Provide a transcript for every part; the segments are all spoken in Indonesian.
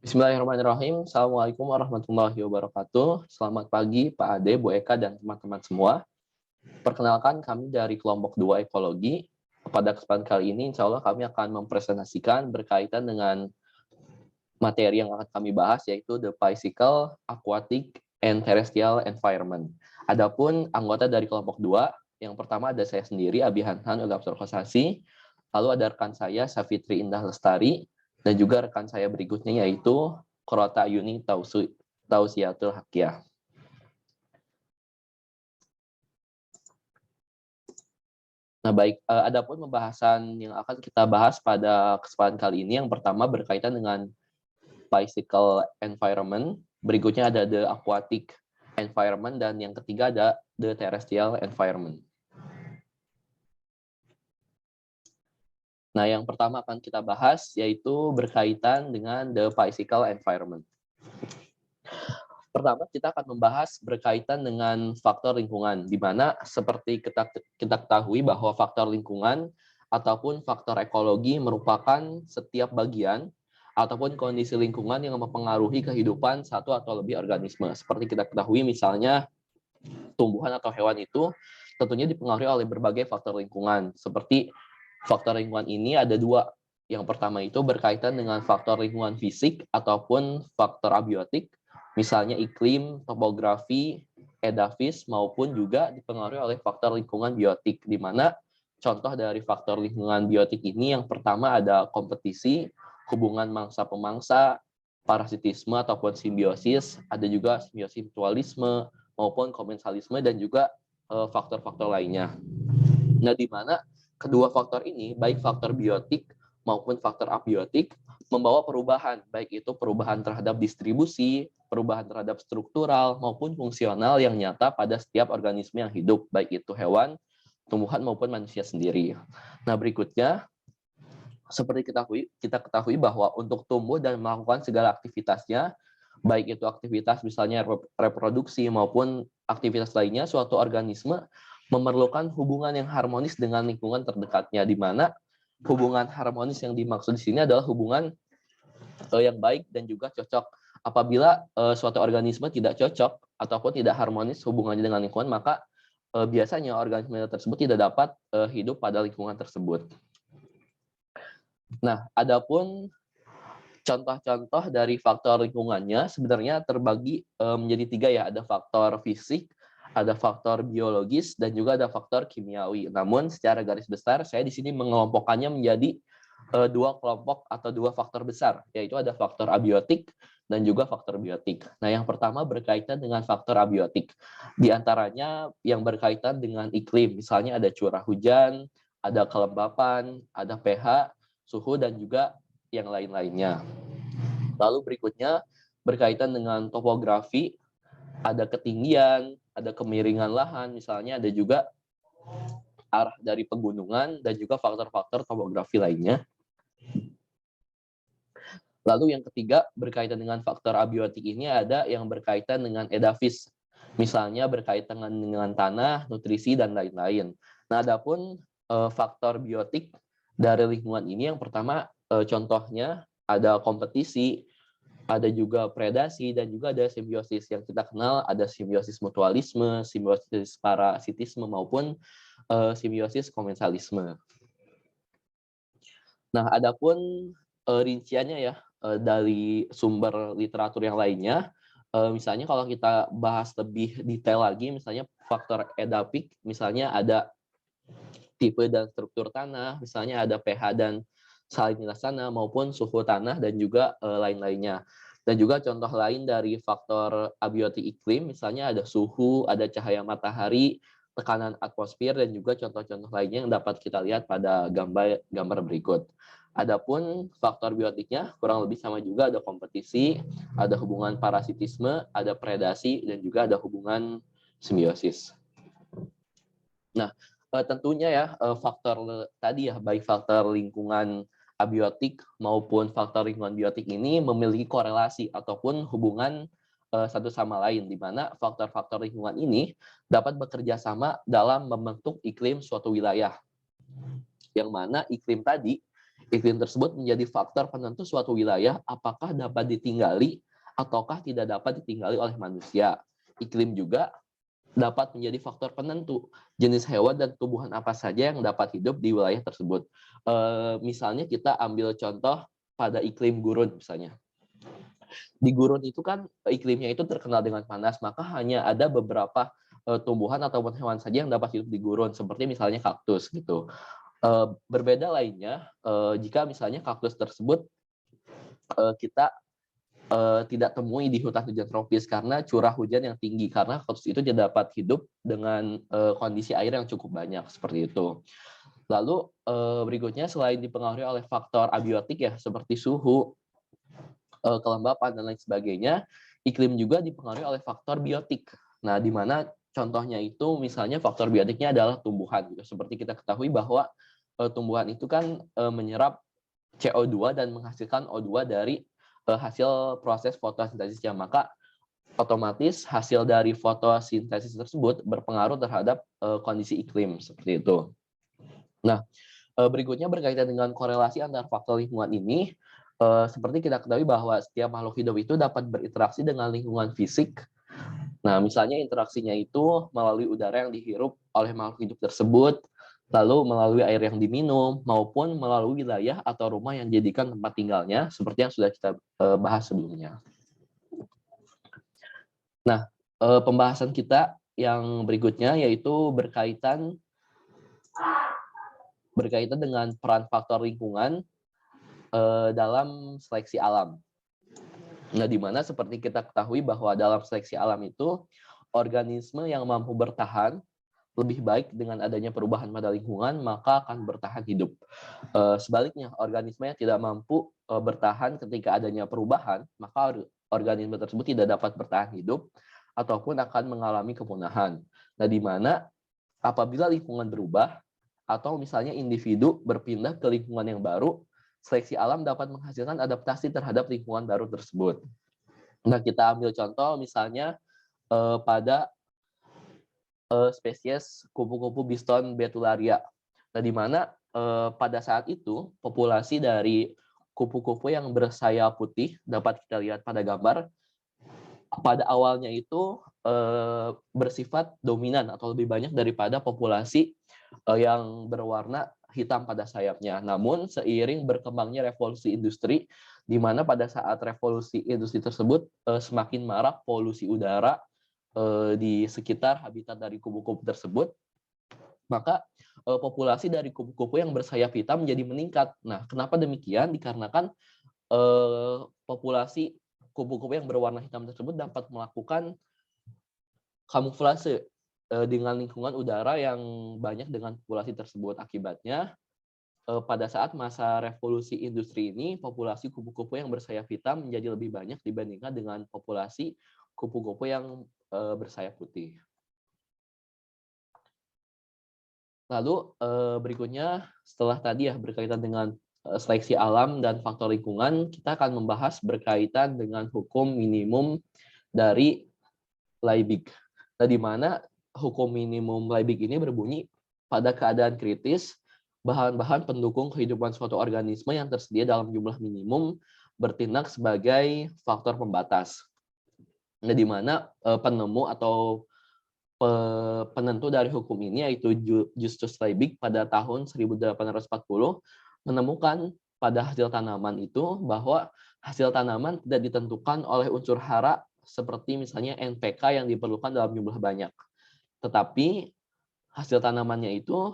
Bismillahirrahmanirrahim. Assalamualaikum warahmatullahi wabarakatuh. Selamat pagi Pak Ade, Bu Eka, dan teman-teman semua. Perkenalkan kami dari kelompok 2 ekologi. Pada kesempatan kali ini, insya Allah kami akan mempresentasikan berkaitan dengan materi yang akan kami bahas, yaitu the physical, aquatic, and terrestrial environment. Adapun anggota dari kelompok 2, yang pertama ada saya sendiri, Abi Hanhan Ulapsor Kosasi, lalu ada rekan saya, Safitri Indah Lestari, dan juga rekan saya berikutnya yaitu Korota Yuni Tausiatul Hakiyah. Nah baik, adapun pembahasan yang akan kita bahas pada kesempatan kali ini, yang pertama berkaitan dengan physical environment, berikutnya ada the aquatic environment, dan yang ketiga ada the terrestrial environment. Nah, yang pertama akan kita bahas yaitu berkaitan dengan the physical environment. Pertama, kita akan membahas berkaitan dengan faktor lingkungan, di mana seperti kita ketahui bahwa faktor lingkungan ataupun faktor ekologi merupakan setiap bagian ataupun kondisi lingkungan yang mempengaruhi kehidupan satu atau lebih organisme. Seperti kita ketahui misalnya tumbuhan atau hewan itu tentunya dipengaruhi oleh berbagai faktor lingkungan, seperti faktor lingkungan ini ada dua. Yang pertama itu berkaitan dengan faktor lingkungan fisik ataupun faktor abiotik, misalnya iklim, topografi, edafis, maupun juga dipengaruhi oleh faktor lingkungan biotik, di mana contoh dari faktor lingkungan biotik ini yang pertama ada kompetisi, hubungan mangsa-pemangsa, parasitisme ataupun simbiosis, ada juga simbiosis mutualisme maupun komensalisme, dan juga faktor-faktor lainnya. Nah, di mana kedua faktor ini, baik faktor biotik maupun faktor abiotik, membawa perubahan, baik itu perubahan terhadap distribusi, perubahan terhadap struktural, maupun fungsional yang nyata pada setiap organisme yang hidup, baik itu hewan, tumbuhan, maupun manusia sendiri. Nah, berikutnya, seperti kita ketahui bahwa untuk tumbuh dan melakukan segala aktivitasnya, baik itu aktivitas misalnya reproduksi maupun aktivitas lainnya, suatu organisme memerlukan hubungan yang harmonis dengan lingkungan terdekatnya, di mana hubungan harmonis yang dimaksud di sini adalah hubungan yang baik dan juga cocok. Apabila suatu organisme tidak cocok ataupun tidak harmonis hubungannya dengan lingkungan, maka biasanya organisme tersebut tidak dapat hidup pada lingkungan tersebut. Nah, adapun contoh-contoh dari faktor lingkungannya sebenarnya terbagi menjadi tiga ya, ada faktor fisik, ada faktor biologis, dan juga ada faktor kimiawi. Namun secara garis besar saya di sini mengelompokkannya menjadi dua kelompok atau dua faktor besar, yaitu ada faktor abiotik dan juga faktor biotik. Nah, yang pertama berkaitan dengan faktor abiotik. Di antaranya yang berkaitan dengan iklim, misalnya ada curah hujan, ada kelembapan, ada pH, suhu, dan juga yang lain-lainnya. Lalu berikutnya berkaitan dengan topografi, ada ketinggian, ada kemiringan lahan, misalnya ada juga arah dari pegunungan, dan juga faktor-faktor topografi lainnya. Lalu yang ketiga berkaitan dengan faktor abiotik ini ada yang berkaitan dengan edafis, misalnya berkaitan dengan tanah, nutrisi, dan lain-lain. Nah, adapun faktor biotik dari lingkungan ini yang pertama contohnya ada kompetisi, ada juga predasi, dan juga ada simbiosis. Yang kita kenal ada simbiosis mutualisme, simbiosis parasitisme, maupun simbiosis komensalisme. Nah, adapun rinciannya ya dari sumber literatur yang lainnya, misalnya kalau kita bahas lebih detail lagi, misalnya faktor edapik, misalnya ada tipe dan struktur tanah, misalnya ada pH dan salinitas tanah maupun suhu tanah, dan juga lain-lainnya. Dan juga contoh lain dari faktor abiotik iklim, misalnya ada suhu, ada cahaya matahari, tekanan atmosfer, dan juga contoh-contoh lainnya yang dapat kita lihat pada gambar berikut. Adapun faktor biotiknya kurang lebih sama juga, ada kompetisi, ada hubungan parasitisme, ada predasi, dan juga ada hubungan simbiosis. Nah, tentunya ya faktor tadi ya, baik faktor lingkungan abiotik maupun faktor lingkungan biotik ini memiliki korelasi ataupun hubungan satu sama lain, di mana faktor-faktor lingkungan ini dapat bekerja sama dalam membentuk iklim suatu wilayah. Yang mana iklim tadi Iklim tersebut menjadi faktor penentu suatu wilayah apakah dapat ditinggali ataukah tidak dapat ditinggali oleh manusia. Iklim juga dapat menjadi faktor penentu jenis hewan dan tumbuhan apa saja yang dapat hidup di wilayah tersebut. Misalnya kita ambil contoh pada iklim gurun misalnya. Di gurun itu kan iklimnya itu terkenal dengan panas, maka hanya ada beberapa tumbuhan ataupun hewan saja yang dapat hidup di gurun, seperti misalnya kaktus gitu. Berbeda lainnya jika misalnya kaktus tersebut kita tidak temui di hutan hujan tropis karena curah hujan yang tinggi, karena kaktus itu tidak dapat hidup dengan kondisi air yang cukup banyak seperti itu. Lalu berikutnya selain dipengaruhi oleh faktor abiotik ya seperti suhu, kelembapan dan lain sebagainya, iklim juga dipengaruhi oleh faktor biotik. Nah, di mana contohnya itu misalnya faktor biotiknya adalah tumbuhan gitu. Seperti kita ketahui bahwa tumbuhan itu kan menyerap CO2 dan menghasilkan O2 dari hasil proses fotosintesisnya, maka otomatis hasil dari fotosintesis tersebut berpengaruh terhadap kondisi iklim seperti itu. Nah, berikutnya berkaitan dengan korelasi antar faktor lingkungan ini, seperti kita ketahui bahwa setiap makhluk hidup itu dapat berinteraksi dengan lingkungan fisik. Nah, misalnya interaksinya itu melalui udara yang dihirup oleh makhluk hidup tersebut, lalu melalui air yang diminum, maupun melalui wilayah atau rumah yang dijadikan tempat tinggalnya, seperti yang sudah kita bahas sebelumnya. Nah, pembahasan kita yang berikutnya yaitu berkaitan dengan peran faktor lingkungan dalam seleksi alam. Nah, di mana seperti kita ketahui bahwa dalam seleksi alam itu organisme yang mampu bertahan lebih baik dengan adanya perubahan pada lingkungan, maka akan bertahan hidup. Sebaliknya, organisme yang tidak mampu bertahan ketika adanya perubahan, maka organisme tersebut tidak dapat bertahan hidup ataupun akan mengalami kepunahan. Nah, di mana apabila lingkungan berubah atau misalnya individu berpindah ke lingkungan yang baru, seleksi alam dapat menghasilkan adaptasi terhadap lingkungan baru tersebut. Nah, kita ambil contoh misalnya pada spesies kupu-kupu Biston betularia. Nah, di mana pada saat itu populasi dari kupu-kupu yang bersayap putih dapat kita lihat pada gambar. Pada awalnya itu bersifat dominan atau lebih banyak daripada populasi yang berwarna hitam pada sayapnya. Namun seiring berkembangnya revolusi industri, di mana pada saat revolusi industri tersebut semakin marak polusi udara di sekitar habitat dari kupu-kupu tersebut, maka populasi dari kupu-kupu yang bersayap hitam menjadi meningkat. Nah, kenapa demikian? Dikarenakan populasi kupu-kupu yang berwarna hitam tersebut dapat melakukan kamuflase dengan lingkungan udara yang banyak dengan populasi tersebut. Akibatnya, pada saat masa revolusi industri ini, populasi kupu-kupu yang bersayap hitam menjadi lebih banyak dibandingkan dengan populasi kupu-kupu yang bersayap putih. Lalu berikutnya, setelah tadi ya berkaitan dengan seleksi alam dan faktor lingkungan, kita akan membahas berkaitan dengan hukum minimum dari Liebig. Nah, di mana hukum minimum Liebig ini berbunyi pada keadaan kritis, bahan-bahan pendukung kehidupan suatu organisme yang tersedia dalam jumlah minimum bertindak sebagai faktor pembatas. Nah, di mana penemu atau penentu dari hukum ini yaitu Justus Liebig pada tahun 1840 menemukan pada hasil tanaman itu bahwa hasil tanaman tidak ditentukan oleh unsur hara seperti misalnya NPK yang diperlukan dalam jumlah banyak. Tetapi hasil tanamannya itu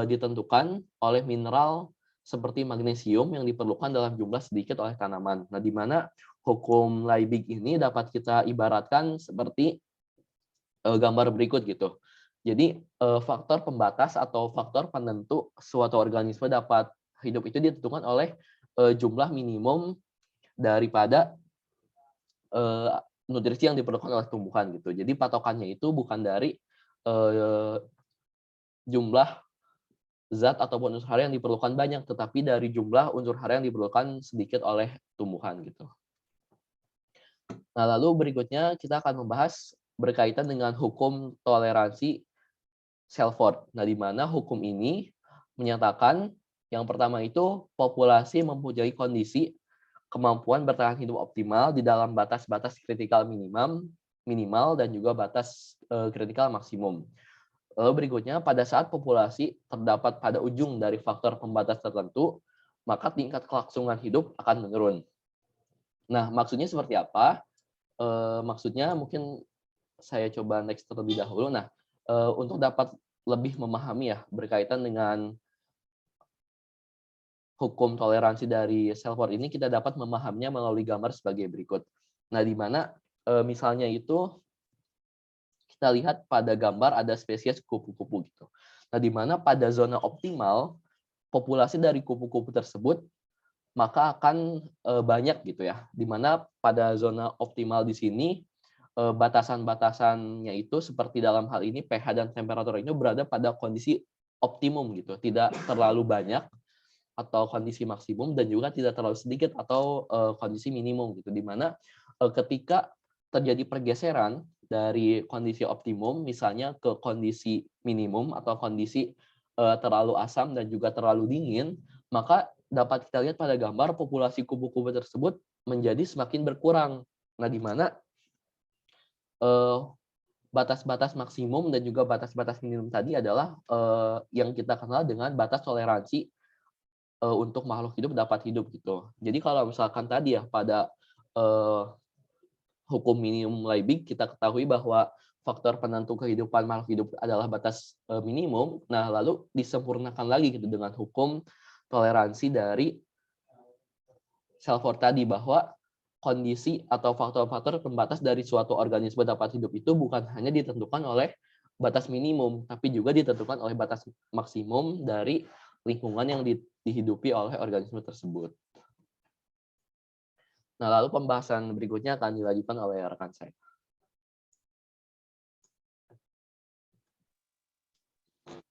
ditentukan oleh mineral seperti magnesium yang diperlukan dalam jumlah sedikit oleh tanaman. Nah, di mana hukum Liebig ini dapat kita ibaratkan seperti gambar berikut gitu. Jadi faktor pembatas atau faktor penentu suatu organisme dapat hidup itu ditentukan oleh jumlah minimum daripada nutrisi yang diperlukan oleh tumbuhan gitu. Jadi patokannya itu bukan dari jumlah zat ataupun unsur hara yang diperlukan banyak, tetapi dari jumlah unsur hara yang diperlukan sedikit oleh tumbuhan gitu. Nah, lalu berikutnya kita akan membahas berkaitan dengan hukum toleransi Selford. Nah, di mana hukum ini menyatakan Yang pertama itu populasi mempunyai kondisi kemampuan bertahan hidup optimal di dalam batas-batas kritikal minimal dan juga batas kritikal maksimum. Lalu berikutnya, pada saat populasi terdapat pada ujung dari faktor pembatas tertentu, maka tingkat kelangsungan hidup akan menurun. Nah, maksudnya seperti apa? Maksudnya mungkin saya coba next terlebih dahulu. Nah, untuk dapat lebih memahami ya berkaitan dengan hukum toleransi dari Selford ini, kita dapat memahaminya melalui gambar sebagai berikut. Nah, di mana misalnya itu kita lihat pada gambar ada spesies kupu-kupu gitu. Nah, di mana pada zona optimal populasi dari kupu-kupu tersebut maka akan banyak gitu ya. Di mana pada zona optimal di sini batasan-batasannya itu seperti dalam hal ini pH dan temperatur ini berada pada kondisi optimum gitu, tidak terlalu banyak atau kondisi maksimum dan juga tidak terlalu sedikit atau kondisi minimum gitu, di mana ketika terjadi pergeseran dari kondisi optimum misalnya ke kondisi minimum atau kondisi terlalu asam dan juga terlalu dingin, maka dapat kita lihat pada gambar populasi kupu-kupu tersebut menjadi semakin berkurang. Nah, di mana batas-batas maksimum dan juga batas-batas minimum tadi adalah yang kita kenal dengan batas toleransi untuk makhluk hidup dapat hidup gitu. Jadi kalau misalkan tadi ya pada hukum minimum Leibniz kita ketahui bahwa faktor penentu kehidupan makhluk hidup adalah batas minimum. Nah, lalu disempurnakan lagi gitu dengan hukum toleransi dari Selford tadi bahwa kondisi atau faktor-faktor pembatas dari suatu organisme dapat hidup itu bukan hanya ditentukan oleh batas minimum, tapi juga ditentukan oleh batas maksimum dari lingkungan yang dihidupi oleh organisme tersebut. Nah, lalu pembahasan berikutnya akan dilanjutkan oleh rekan saya.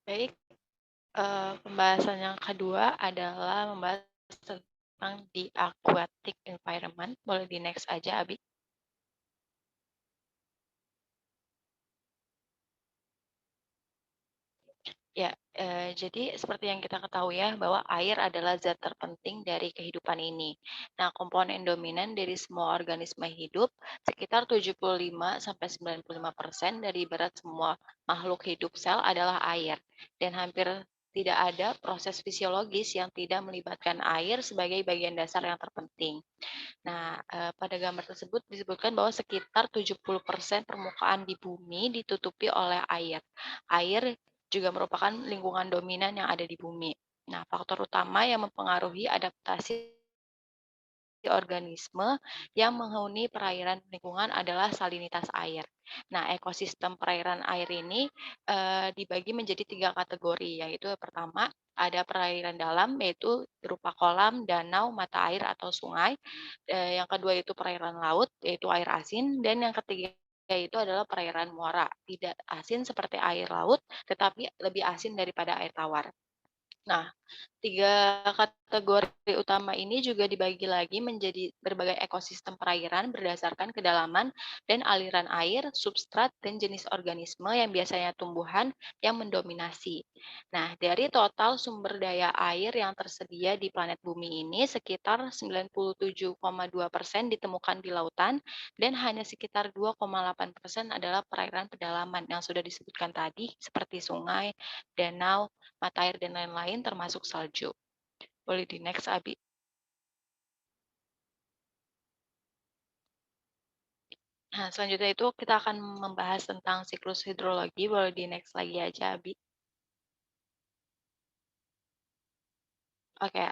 Baik, pembahasan yang kedua adalah membahas tentang di aquatic environment. Boleh di next aja, Abi. Ya, jadi seperti yang kita ketahui ya, bahwa air adalah zat terpenting dari kehidupan ini. Nah, komponen dominan dari semua organisme hidup, sekitar 75-95% dari berat semua makhluk hidup sel adalah air. Dan hampir tidak ada proses fisiologis yang tidak melibatkan air sebagai bagian dasar yang terpenting. Nah, pada gambar tersebut disebutkan bahwa sekitar 70% permukaan di bumi ditutupi oleh air. Air juga merupakan lingkungan dominan yang ada di bumi. Nah, faktor utama yang mempengaruhi adaptasi organisme yang menghuni perairan lingkungan adalah salinitas air. Nah, ekosistem perairan air ini dibagi menjadi 3 kategori, yaitu pertama ada perairan dalam, yaitu berupa kolam, danau, mata air atau sungai. Yang kedua itu perairan laut, yaitu air asin, dan yang ketiga itu adalah perairan muara, tidak asin seperti air laut, tetapi lebih asin daripada air tawar. Nah, 3 kategori utama ini juga dibagi lagi menjadi berbagai ekosistem perairan berdasarkan kedalaman dan aliran air, substrat, dan jenis organisme yang biasanya tumbuhan yang mendominasi. Nah, dari total sumber daya air yang tersedia di planet bumi ini, sekitar 97,2% ditemukan di lautan dan hanya sekitar 2,8% adalah perairan pedalaman yang sudah disebutkan tadi, seperti sungai, danau, mata air, dan lain-lain termasuk salju. Boleh di next, Abi. Nah, selanjutnya itu kita akan membahas tentang siklus hidrologi. Boleh di next lagi aja, Abi. Oke,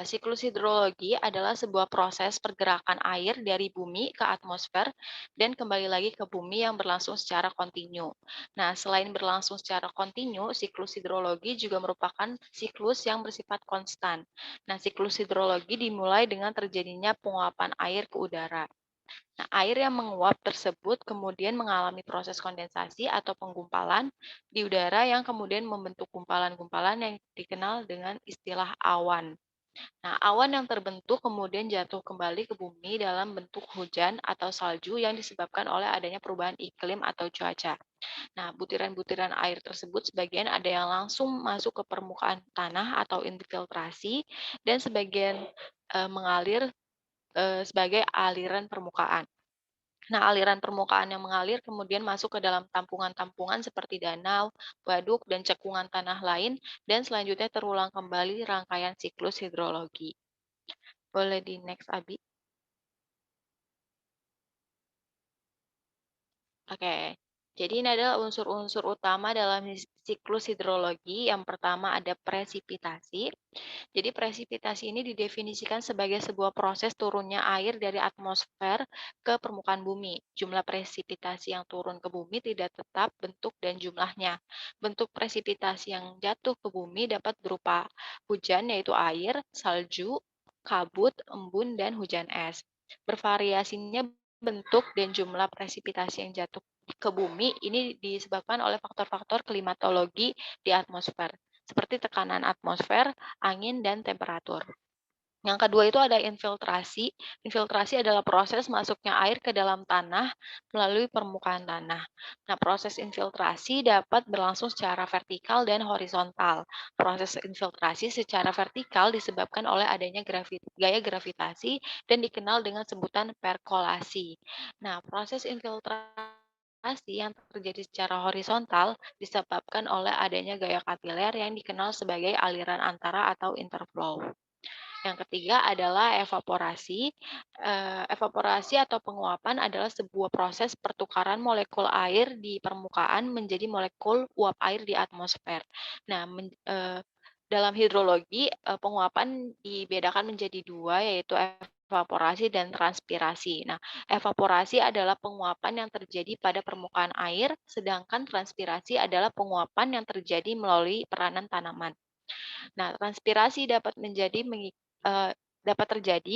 siklus hidrologi adalah sebuah proses pergerakan air dari bumi ke atmosfer dan kembali lagi ke bumi yang berlangsung secara kontinu. Nah, selain berlangsung secara kontinu, siklus hidrologi juga merupakan siklus yang bersifat konstan. Nah, siklus hidrologi dimulai dengan terjadinya penguapan air ke udara. Nah, air yang menguap tersebut kemudian mengalami proses kondensasi atau penggumpalan di udara yang kemudian membentuk gumpalan-gumpalan yang dikenal dengan istilah awan. Nah, awan yang terbentuk kemudian jatuh kembali ke bumi dalam bentuk hujan atau salju yang disebabkan oleh adanya perubahan iklim atau cuaca. Nah, butiran-butiran air tersebut sebagian ada yang langsung masuk ke permukaan tanah atau infiltrasi, dan sebagian mengalir sebagai aliran permukaan. Nah, aliran permukaan yang mengalir kemudian masuk ke dalam tampungan-tampungan seperti danau, waduk, dan cekungan tanah lain, dan selanjutnya terulang kembali rangkaian siklus hidrologi. Boleh di next, Abi? Oke, jadi ini adalah unsur-unsur utama dalam siklus hidrologi. Yang pertama ada presipitasi. Jadi presipitasi ini didefinisikan sebagai sebuah proses turunnya air dari atmosfer ke permukaan bumi. Jumlah presipitasi yang turun ke bumi tidak tetap bentuk dan jumlahnya. Bentuk presipitasi yang jatuh ke bumi dapat berupa hujan, yaitu air, salju, kabut, embun, dan hujan es. Bervariasinya bentuk dan jumlah presipitasi yang jatuh ke bumi ini disebabkan oleh faktor-faktor klimatologi di atmosfer, seperti tekanan atmosfer, angin, dan temperatur. Yang kedua itu ada infiltrasi. Infiltrasi adalah proses masuknya air ke dalam tanah melalui permukaan tanah. Nah, proses infiltrasi dapat berlangsung secara vertikal dan horizontal. Proses infiltrasi secara vertikal disebabkan oleh adanya gaya gravitasi dan dikenal dengan sebutan perkolasi. Nah, proses infiltrasi yang terjadi secara horizontal disebabkan oleh adanya gaya kapiler yang dikenal sebagai aliran antara atau interflow. Yang ketiga adalah evaporasi. Evaporasi atau penguapan adalah sebuah proses pertukaran molekul air di permukaan menjadi molekul uap air di atmosfer. Nah, dalam hidrologi, penguapan dibedakan menjadi dua, yaitu evaporasi dan transpirasi. Nah, evaporasi adalah penguapan yang terjadi pada permukaan air, sedangkan transpirasi adalah penguapan yang terjadi melalui peranan tanaman. Nah, transpirasi dapat terjadi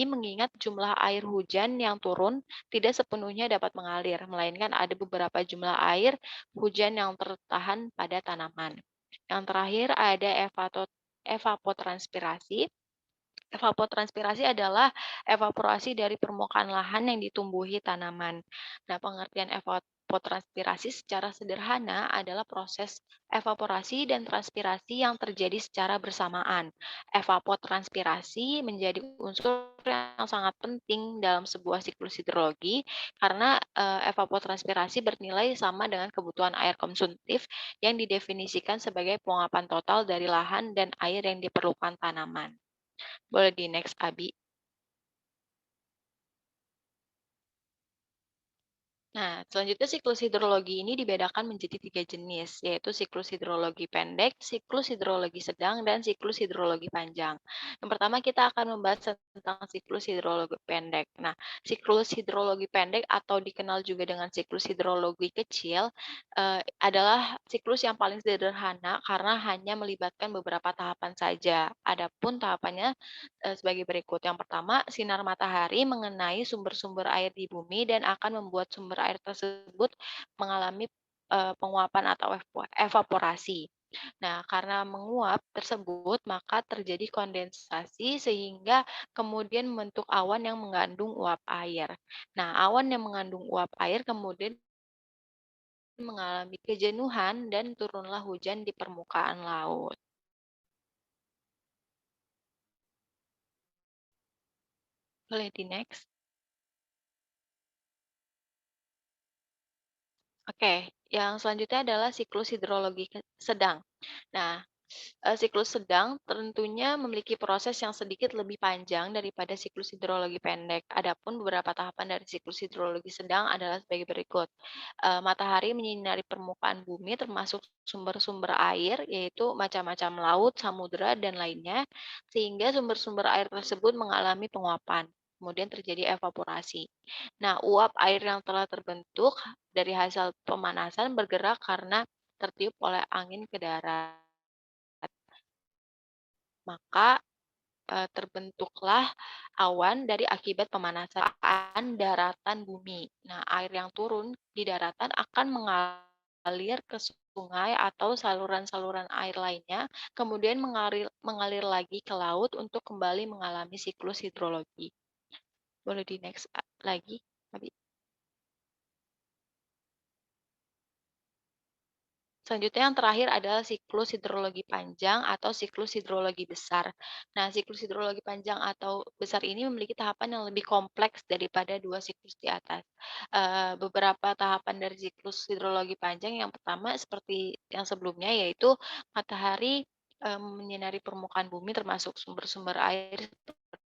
mengingat jumlah air hujan yang turun tidak sepenuhnya dapat mengalir, melainkan ada beberapa jumlah air hujan yang tertahan pada tanaman. Yang terakhir ada evapotranspirasi. Evapotranspirasi adalah evaporasi dari permukaan lahan yang ditumbuhi tanaman. Nah, pengertian evapotranspirasi secara sederhana adalah proses evaporasi dan transpirasi yang terjadi secara bersamaan. Evapotranspirasi menjadi unsur yang sangat penting dalam sebuah siklus hidrologi karena evapotranspirasi bernilai sama dengan kebutuhan air konsumtif yang didefinisikan sebagai penguapan total dari lahan dan air yang diperlukan tanaman. Boleh di next, Abi. Nah, selanjutnya siklus hidrologi ini dibedakan menjadi 3 jenis, yaitu siklus hidrologi pendek, siklus hidrologi sedang, dan siklus hidrologi panjang. Yang pertama kita akan membahas tentang siklus hidrologi pendek. Nah, siklus hidrologi pendek atau dikenal juga dengan siklus hidrologi kecil adalah siklus yang paling sederhana karena hanya melibatkan beberapa tahapan saja. Adapun tahapannya sebagai berikut. Yang pertama, sinar matahari mengenai sumber-sumber air di bumi dan akan membuat sumber air tersebut mengalami penguapan atau evaporasi. Nah, karena menguap tersebut, maka terjadi kondensasi sehingga kemudian membentuk awan yang mengandung uap air. Nah, awan yang mengandung uap air kemudian mengalami kejenuhan dan turunlah hujan di permukaan laut. Boleh di next. Oke, yang selanjutnya adalah siklus hidrologi sedang. Nah, siklus sedang tentunya memiliki proses yang sedikit lebih panjang daripada siklus hidrologi pendek. Adapun beberapa tahapan dari siklus hidrologi sedang adalah sebagai berikut. Matahari menyinari permukaan bumi termasuk sumber-sumber air, yaitu macam-macam laut, samudera, dan lainnya, sehingga sumber-sumber air tersebut mengalami penguapan. Kemudian terjadi evaporasi. Nah, uap air yang telah terbentuk dari hasil pemanasan bergerak karena tertiup oleh angin ke darat. Maka terbentuklah awan dari akibat pemanasan daratan bumi. Nah, air yang turun di daratan akan mengalir ke sungai atau saluran-saluran air lainnya, kemudian mengalir lagi ke laut untuk kembali mengalami siklus hidrologi. Boleh di next lagi, Abi? Selanjutnya yang terakhir adalah siklus hidrologi panjang atau siklus hidrologi besar. Nah, siklus hidrologi panjang atau besar ini memiliki tahapan yang lebih kompleks daripada dua siklus di atas. Beberapa tahapan dari siklus hidrologi panjang yang pertama seperti yang sebelumnya yaitu matahari menyinari permukaan bumi termasuk sumber-sumber air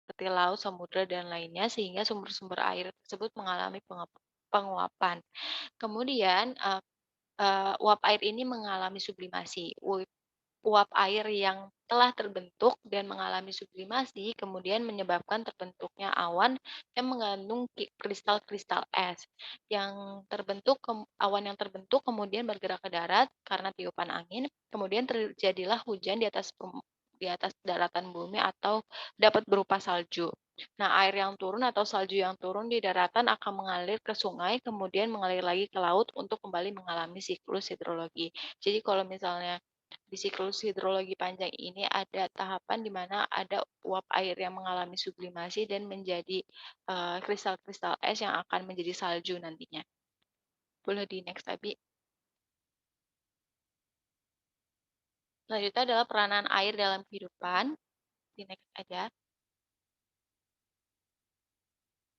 seperti laut, samudra, dan lainnya sehingga sumber-sumber air tersebut mengalami penguapan. Kemudian uap air ini mengalami sublimasi. Uap air yang telah terbentuk dan mengalami sublimasi kemudian menyebabkan terbentuknya awan yang mengandung kristal-kristal es yang terbentuk awan yang terbentuk kemudian bergerak ke darat karena tiupan angin, kemudian terjadilah hujan di atas daratan bumi atau dapat berupa salju. Nah, air yang turun atau salju yang turun di daratan akan mengalir ke sungai, kemudian mengalir lagi ke laut untuk kembali mengalami siklus hidrologi. Jadi kalau misalnya di siklus hidrologi panjang ini ada tahapan di mana ada uap air yang mengalami sublimasi dan menjadi kristal-kristal es yang akan menjadi salju nantinya. Boleh di next, Abi. Selanjutnya adalah peranan air dalam kehidupan. Di next aja.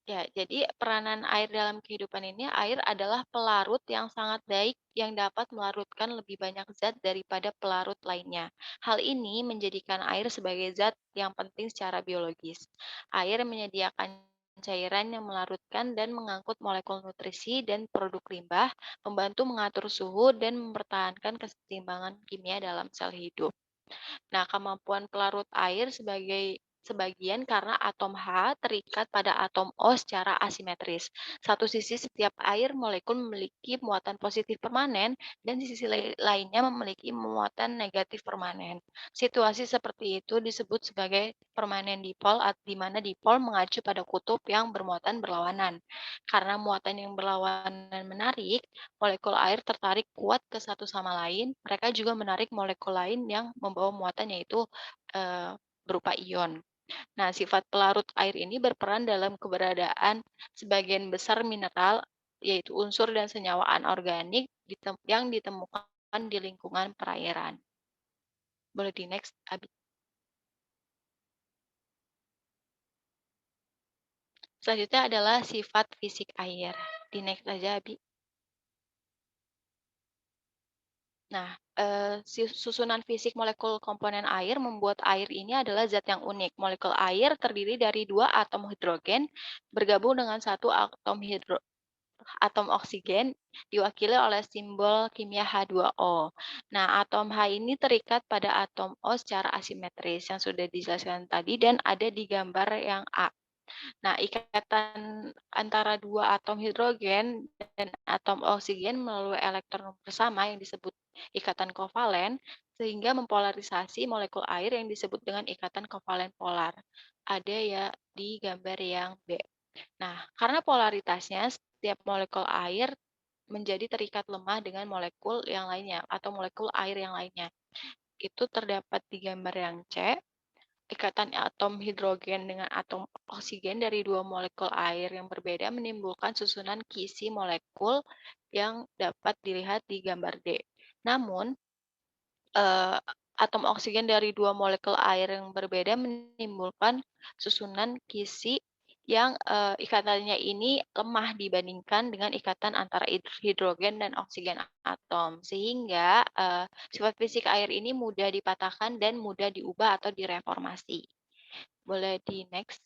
Ya, jadi peranan air dalam kehidupan ini, air adalah pelarut yang sangat baik yang dapat melarutkan lebih banyak zat daripada pelarut lainnya. Hal ini menjadikan air sebagai zat yang penting secara biologis. Air menyediakan cairan yang melarutkan dan mengangkut molekul nutrisi dan produk limbah, membantu mengatur suhu dan mempertahankan keseimbangan kimia dalam sel hidup. Nah, kemampuan pelarut air sebagian karena atom H terikat pada atom O secara asimetris. Satu sisi setiap air molekul memiliki muatan positif permanen dan di sisi lainnya memiliki muatan negatif permanen. Situasi seperti itu disebut sebagai permanen dipol di mana dipol mengacu pada kutub yang bermuatan berlawanan. Karena muatan yang berlawanan menarik, molekul air tertarik kuat ke satu sama lain, mereka juga menarik molekul lain yang membawa muatan yaitu berupa ion. Nah, sifat pelarut air ini berperan dalam keberadaan sebagian besar mineral, yaitu unsur dan senyawa anorganik yang ditemukan di lingkungan perairan. Boleh di next, Abi. Selanjutnya adalah sifat fisik air. Di next aja, Abi. Nah, susunan fisik molekul komponen air membuat air ini adalah zat yang unik. Molekul air terdiri dari dua atom hidrogen bergabung dengan satu atom oksigen diwakili oleh simbol kimia H2O. Nah, atom H ini terikat pada atom O secara asimetris yang sudah dijelaskan tadi dan ada di gambar yang A. Nah, ikatan antara dua atom hidrogen dan atom oksigen melalui elektron bersama yang disebut ikatan kovalen, sehingga mempolarisasi molekul air yang disebut dengan ikatan kovalen polar. Ada ya di gambar yang B. Nah, karena polaritasnya, setiap molekul air menjadi terikat lemah dengan molekul yang lainnya atau molekul air yang lainnya. Itu terdapat di gambar yang C. Ikatan atom hidrogen dengan atom oksigen dari dua molekul air yang berbeda menimbulkan susunan kisi molekul yang dapat dilihat di gambar D. Namun, eh, atom oksigen dari dua molekul air yang berbeda menimbulkan susunan kisi yang ikatannya ini lemah dibandingkan dengan ikatan antara hidrogen dan oksigen atom. Sehingga sifat fisik air ini mudah dipatahkan dan mudah diubah atau direformasi. Boleh di next,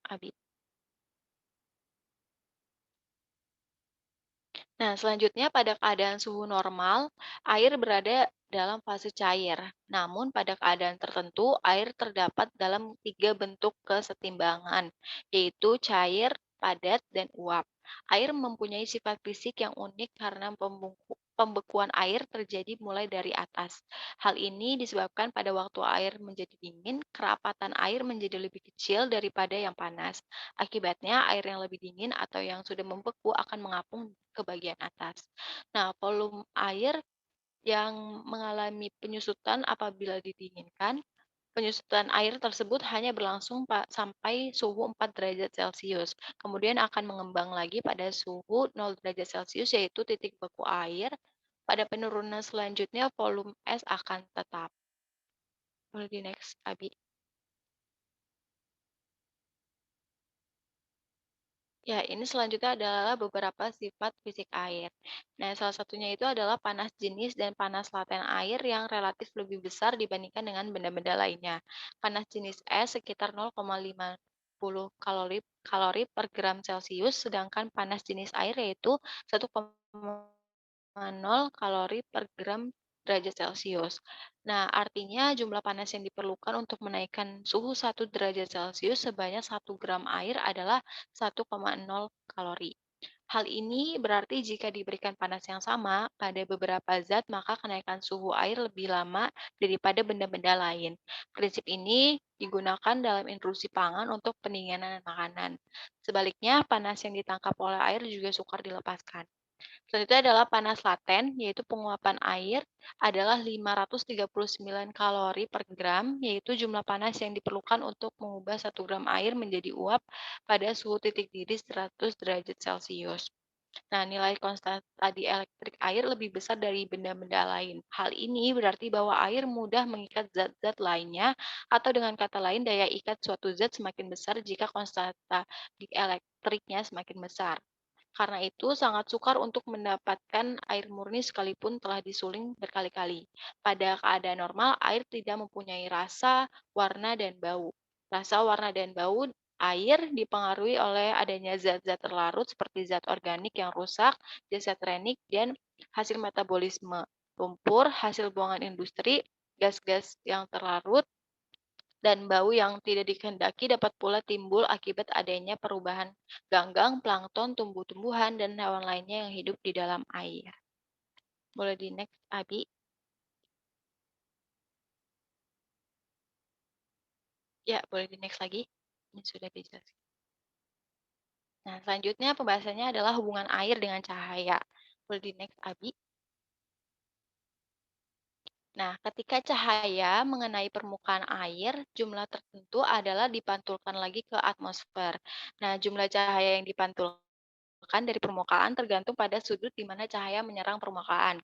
Abi. Nah, selanjutnya pada keadaan suhu normal, air berada dalam fase cair. Namun pada keadaan tertentu, air terdapat dalam tiga bentuk kesetimbangan, yaitu cair, padat, dan uap. Air mempunyai sifat fisik yang unik karena pembekuan air terjadi mulai dari atas. Hal ini disebabkan pada waktu air menjadi dingin, kerapatan air menjadi lebih kecil daripada yang panas. Akibatnya, air yang lebih dingin atau yang sudah membeku akan mengapung ke bagian atas. Nah, volume air yang mengalami penyusutan apabila didinginkan, penyusutan air tersebut hanya berlangsung sampai suhu 4 derajat Celcius. Kemudian akan mengembang lagi pada suhu 0 derajat Celcius yaitu titik beku air Pada penurunan selanjutnya volume es akan tetap. Boleh di next, Abi. Ya, ini selanjutnya adalah beberapa sifat fisik air. Nah, salah satunya itu adalah panas jenis dan panas laten air yang relatif lebih besar dibandingkan dengan benda-benda lainnya. Panas jenis es sekitar 0,50 kalori kalori per gram Celcius, sedangkan panas jenis air yaitu 1,0 kalori per gram derajat Celcius. Nah, artinya jumlah panas yang diperlukan untuk menaikkan suhu 1 derajat Celcius sebanyak 1 gram air adalah 1,0 kalori. Hal ini berarti jika diberikan panas yang sama pada beberapa zat, maka kenaikan suhu air lebih lama daripada benda-benda lain. Prinsip ini digunakan dalam industri pangan untuk pendinginan makanan. Sebaliknya, panas yang ditangkap oleh air juga sukar dilepaskan. Selanjutnya adalah panas laten, yaitu penguapan air adalah 539 kalori per gram, yaitu jumlah panas yang diperlukan untuk mengubah 1 gram air menjadi uap pada suhu titik didih 100 derajat Celcius. Nah, nilai konstanta di elektrik air lebih besar dari benda-benda lain. Hal ini berarti bahwa air mudah mengikat zat-zat lainnya, atau dengan kata lain, daya ikat suatu zat semakin besar jika konstanta di elektriknya semakin besar. Karena itu, sangat sukar untuk mendapatkan air murni sekalipun telah disuling berkali-kali. Pada keadaan normal, air tidak mempunyai rasa, warna, dan bau. Rasa, warna, dan bau air dipengaruhi oleh adanya zat-zat terlarut seperti zat organik yang rusak, zat renik, dan hasil metabolisme. Lumpur, hasil buangan industri, gas-gas yang terlarut, dan bau yang tidak dikehendaki dapat pula timbul akibat adanya perubahan ganggang, plankton, tumbuh-tumbuhan, dan hewan lainnya yang hidup di dalam air. Boleh di next, Abi? Ya, boleh di next lagi. Ini sudah dijelaskan. Nah, selanjutnya pembahasannya adalah hubungan air dengan cahaya. Boleh di next, Abi? Nah, ketika cahaya mengenai permukaan air, jumlah tertentu adalah dipantulkan lagi ke atmosfer. Nah, jumlah cahaya yang dipantulkan dari permukaan tergantung pada sudut di mana cahaya menyerang permukaan.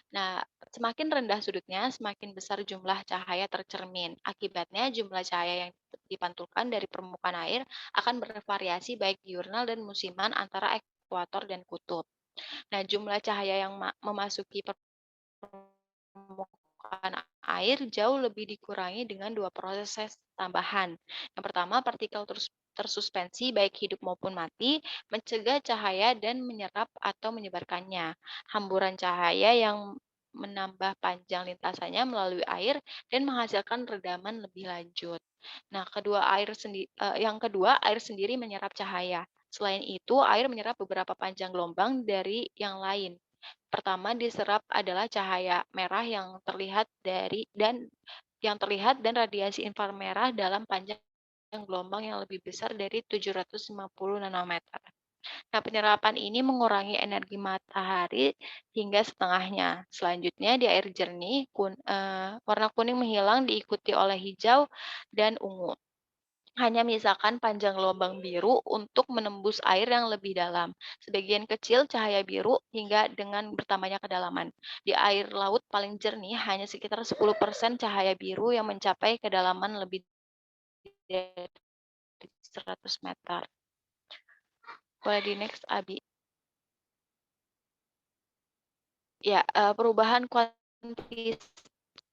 Nah, semakin rendah sudutnya, semakin besar jumlah cahaya tercermin. Akibatnya, jumlah cahaya yang dipantulkan dari permukaan air akan bervariasi baik diurnal dan musiman antara ekuator dan kutub. Nah, jumlah cahaya yang memasuki permukaan air jauh lebih dikurangi dengan dua proses tambahan. Yang pertama, partikel tersuspensi baik hidup maupun mati mencegah cahaya dan menyerap atau menyebarkannya. Hamburan cahaya yang menambah panjang lintasannya melalui air dan menghasilkan redaman lebih lanjut. Nah, yang kedua, air sendiri menyerap cahaya. Selain itu, air menyerap beberapa panjang gelombang dari yang lain. Pertama diserap adalah cahaya merah yang terlihat dan radiasi inframerah dalam panjang gelombang yang lebih besar dari 750 nanometer. Nah, penyerapan ini mengurangi energi matahari hingga setengahnya. Selanjutnya di air jernih, warna kuning menghilang diikuti oleh hijau dan ungu. Hanya misalkan panjang gelombang biru untuk menembus air yang lebih dalam. Sebagian kecil cahaya biru hingga dengan bertambahnya kedalaman. Di air laut paling jernih hanya sekitar 10% cahaya biru yang mencapai kedalaman lebih dari 100 meter. Boleh di next, Abi. Ya, perubahan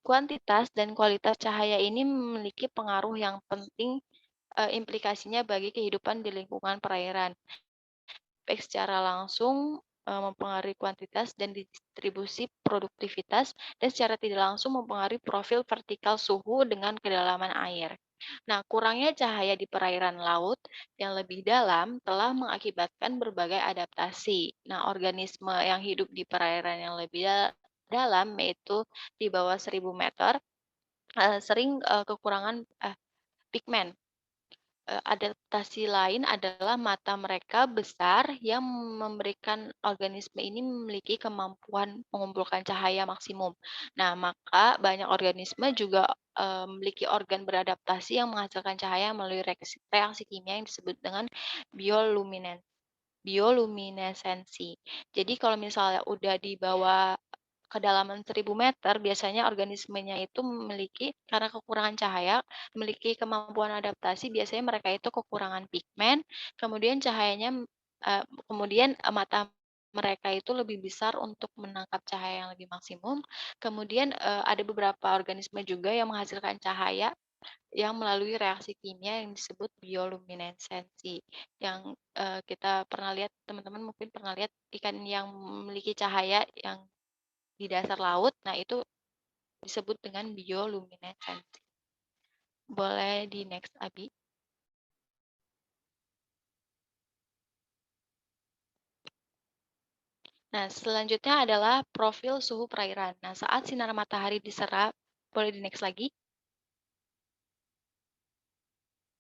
kuantitas dan kualitas cahaya ini memiliki pengaruh yang penting, implikasinya bagi kehidupan di lingkungan perairan. Baik secara langsung mempengaruhi kuantitas dan distribusi produktivitas, dan secara tidak langsung mempengaruhi profil vertikal suhu dengan kedalaman air. Nah, kurangnya cahaya di perairan laut yang lebih dalam telah mengakibatkan berbagai adaptasi. Nah, organisme yang hidup di perairan yang lebih dalam, yaitu di bawah 1.000 meter, sering kekurangan pigmen. Adaptasi lain adalah mata mereka besar yang memberikan organisme ini memiliki kemampuan mengumpulkan cahaya maksimum. Nah, maka banyak organisme juga memiliki organ beradaptasi yang menghasilkan cahaya melalui reaksi kimia yang disebut dengan bioluminesensi. Jadi kalau misalnya udah di bawah kedalaman 1000 meter, biasanya organismenya itu memiliki karena kekurangan cahaya, memiliki kemampuan adaptasi, biasanya mereka itu kekurangan pigmen, kemudian mata mereka itu lebih besar untuk menangkap cahaya yang lebih maksimum. Kemudian, ada beberapa organisme juga yang menghasilkan cahaya yang melalui reaksi kimia yang disebut bioluminesensi, yang, kita pernah lihat, teman-teman mungkin pernah lihat ikan yang memiliki cahaya yang di dasar laut, nah itu disebut dengan bioluminesensi. Boleh di next, Abi. Nah, selanjutnya adalah profil suhu perairan. Nah, saat sinar matahari diserap, boleh di next lagi.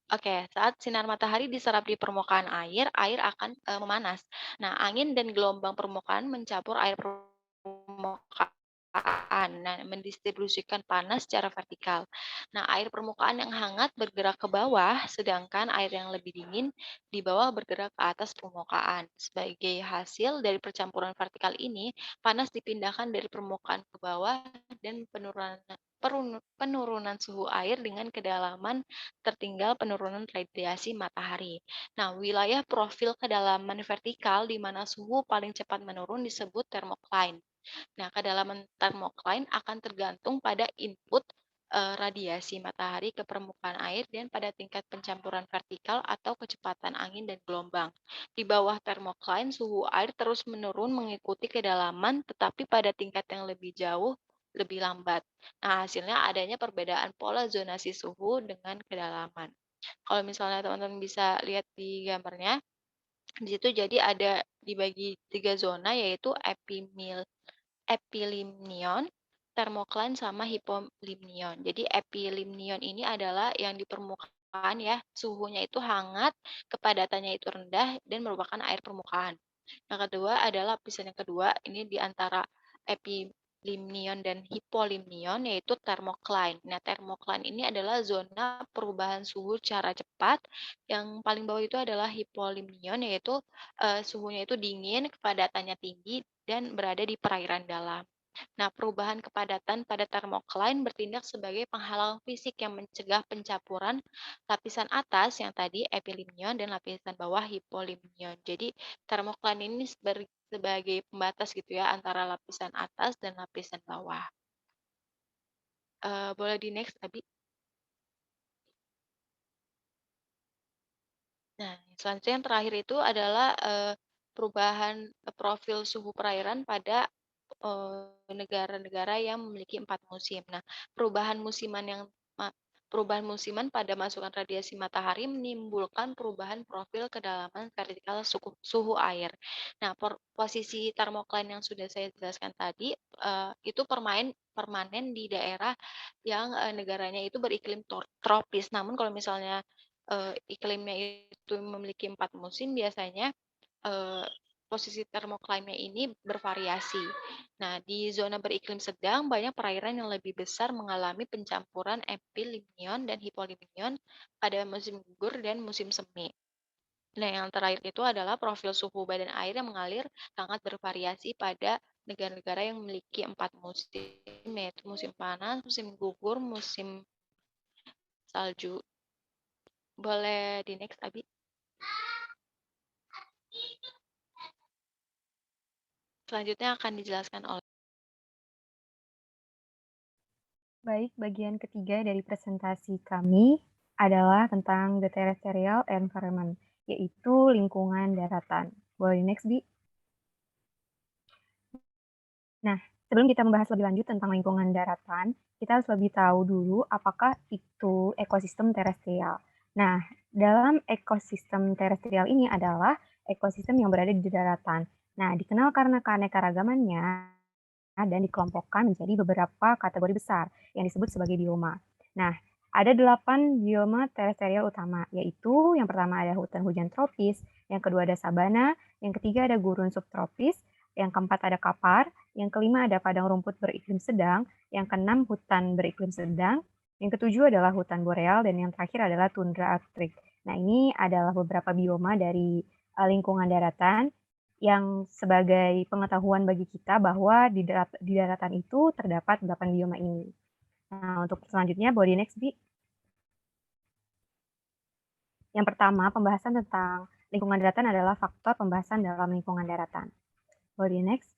Oke, saat sinar matahari diserap di permukaan air, air akan memanas. Nah, angin dan gelombang permukaan mencampur air permukaan. Nah, mendistribusikan panas secara vertikal. Nah, air permukaan yang hangat bergerak ke bawah, sedangkan air yang lebih dingin di bawah bergerak ke atas permukaan. Sebagai hasil dari percampuran vertikal ini, panas dipindahkan dari permukaan ke bawah dan penurunan suhu air dengan kedalaman tertinggal penurunan radiasi matahari. Nah, wilayah profil kedalaman vertikal di mana suhu paling cepat menurun disebut thermocline. Nah, kedalaman thermocline akan tergantung pada input radiasi matahari ke permukaan air dan pada tingkat pencampuran vertikal atau kecepatan angin dan gelombang. Di bawah thermocline, suhu air terus menurun mengikuti kedalaman, tetapi pada tingkat yang lebih jauh lebih lambat. Nah, hasilnya adanya perbedaan pola zonasi suhu dengan kedalaman. Kalau misalnya teman-teman bisa lihat di gambarnya, di situ jadi ada dibagi 3 zona, yaitu epilimnion, thermocline, sama hipolimnion. Jadi epilimnion ini adalah yang di permukaan ya, suhunya itu hangat, kepadatannya itu rendah, dan merupakan air permukaan. Yang kedua adalah lapisan yang kedua, ini di antara epilimnion dan hipolimnion, yaitu thermocline. Nah, thermocline ini adalah zona perubahan suhu secara cepat. Yang paling bawah itu adalah hipolimnion, yaitu suhunya itu dingin, kepadatannya tinggi, dan berada di perairan dalam. Nah, perubahan kepadatan pada thermocline bertindak sebagai penghalang fisik yang mencegah pencampuran lapisan atas yang tadi epilimnion dan lapisan bawah hipolimnion. Jadi, thermocline ini sebagai pembatas gitu ya antara lapisan atas dan lapisan bawah. Boleh di next, Abi. Nah, selanjutnya yang terakhir itu adalah perubahan profil suhu perairan pada negara-negara yang memiliki 4 musim. Nah, perubahan musiman yang perubahan musiman pada masukan radiasi matahari menimbulkan perubahan profil kedalaman vertikal suhu air. Nah, posisi thermocline yang sudah saya jelaskan tadi itu permanen di daerah yang negaranya itu beriklim tropis. Namun kalau misalnya iklimnya itu memiliki 4 musim, biasanya posisi thermocline-nya ini bervariasi. Nah, di zona beriklim sedang, banyak perairan yang lebih besar mengalami pencampuran epilimnion dan hipolimnion pada musim gugur dan musim semi. Nah, yang terakhir itu adalah profil suhu badan air yang mengalir sangat bervariasi pada negara-negara yang memiliki 4 musim, yaitu musim panas, musim gugur, musim salju. Boleh di next, Abi. Selanjutnya akan dijelaskan oleh Baik, bagian ketiga dari presentasi kami adalah tentang the terrestrial environment, yaitu lingkungan daratan. Boleh next, Bi? Nah, sebelum kita membahas lebih lanjut tentang lingkungan daratan, kita harus lebih tahu dulu apakah itu ekosistem terestrial. Nah, dalam ekosistem terestrial ini adalah ekosistem yang berada di daratan. Nah, dikenal karena keanekaragamannya dan dikelompokkan menjadi beberapa kategori besar yang disebut sebagai bioma. Nah, ada 8 bioma terestrial utama, yaitu yang pertama ada hutan hujan tropis, yang kedua ada sabana, yang ketiga ada gurun subtropis, yang keempat ada kapar, yang kelima ada padang rumput beriklim sedang, yang keenam hutan beriklim sedang, yang ketujuh adalah hutan boreal, dan yang terakhir adalah tundra Arctic. Nah, ini adalah beberapa bioma dari lingkungan daratan. yang sebagai pengetahuan bagi kita bahwa di daratan itu terdapat 8 bioma ini. Nah, untuk selanjutnya, body next, Bi. Yang pertama, pembahasan tentang lingkungan daratan adalah faktor pembahasan dalam lingkungan daratan. Body next.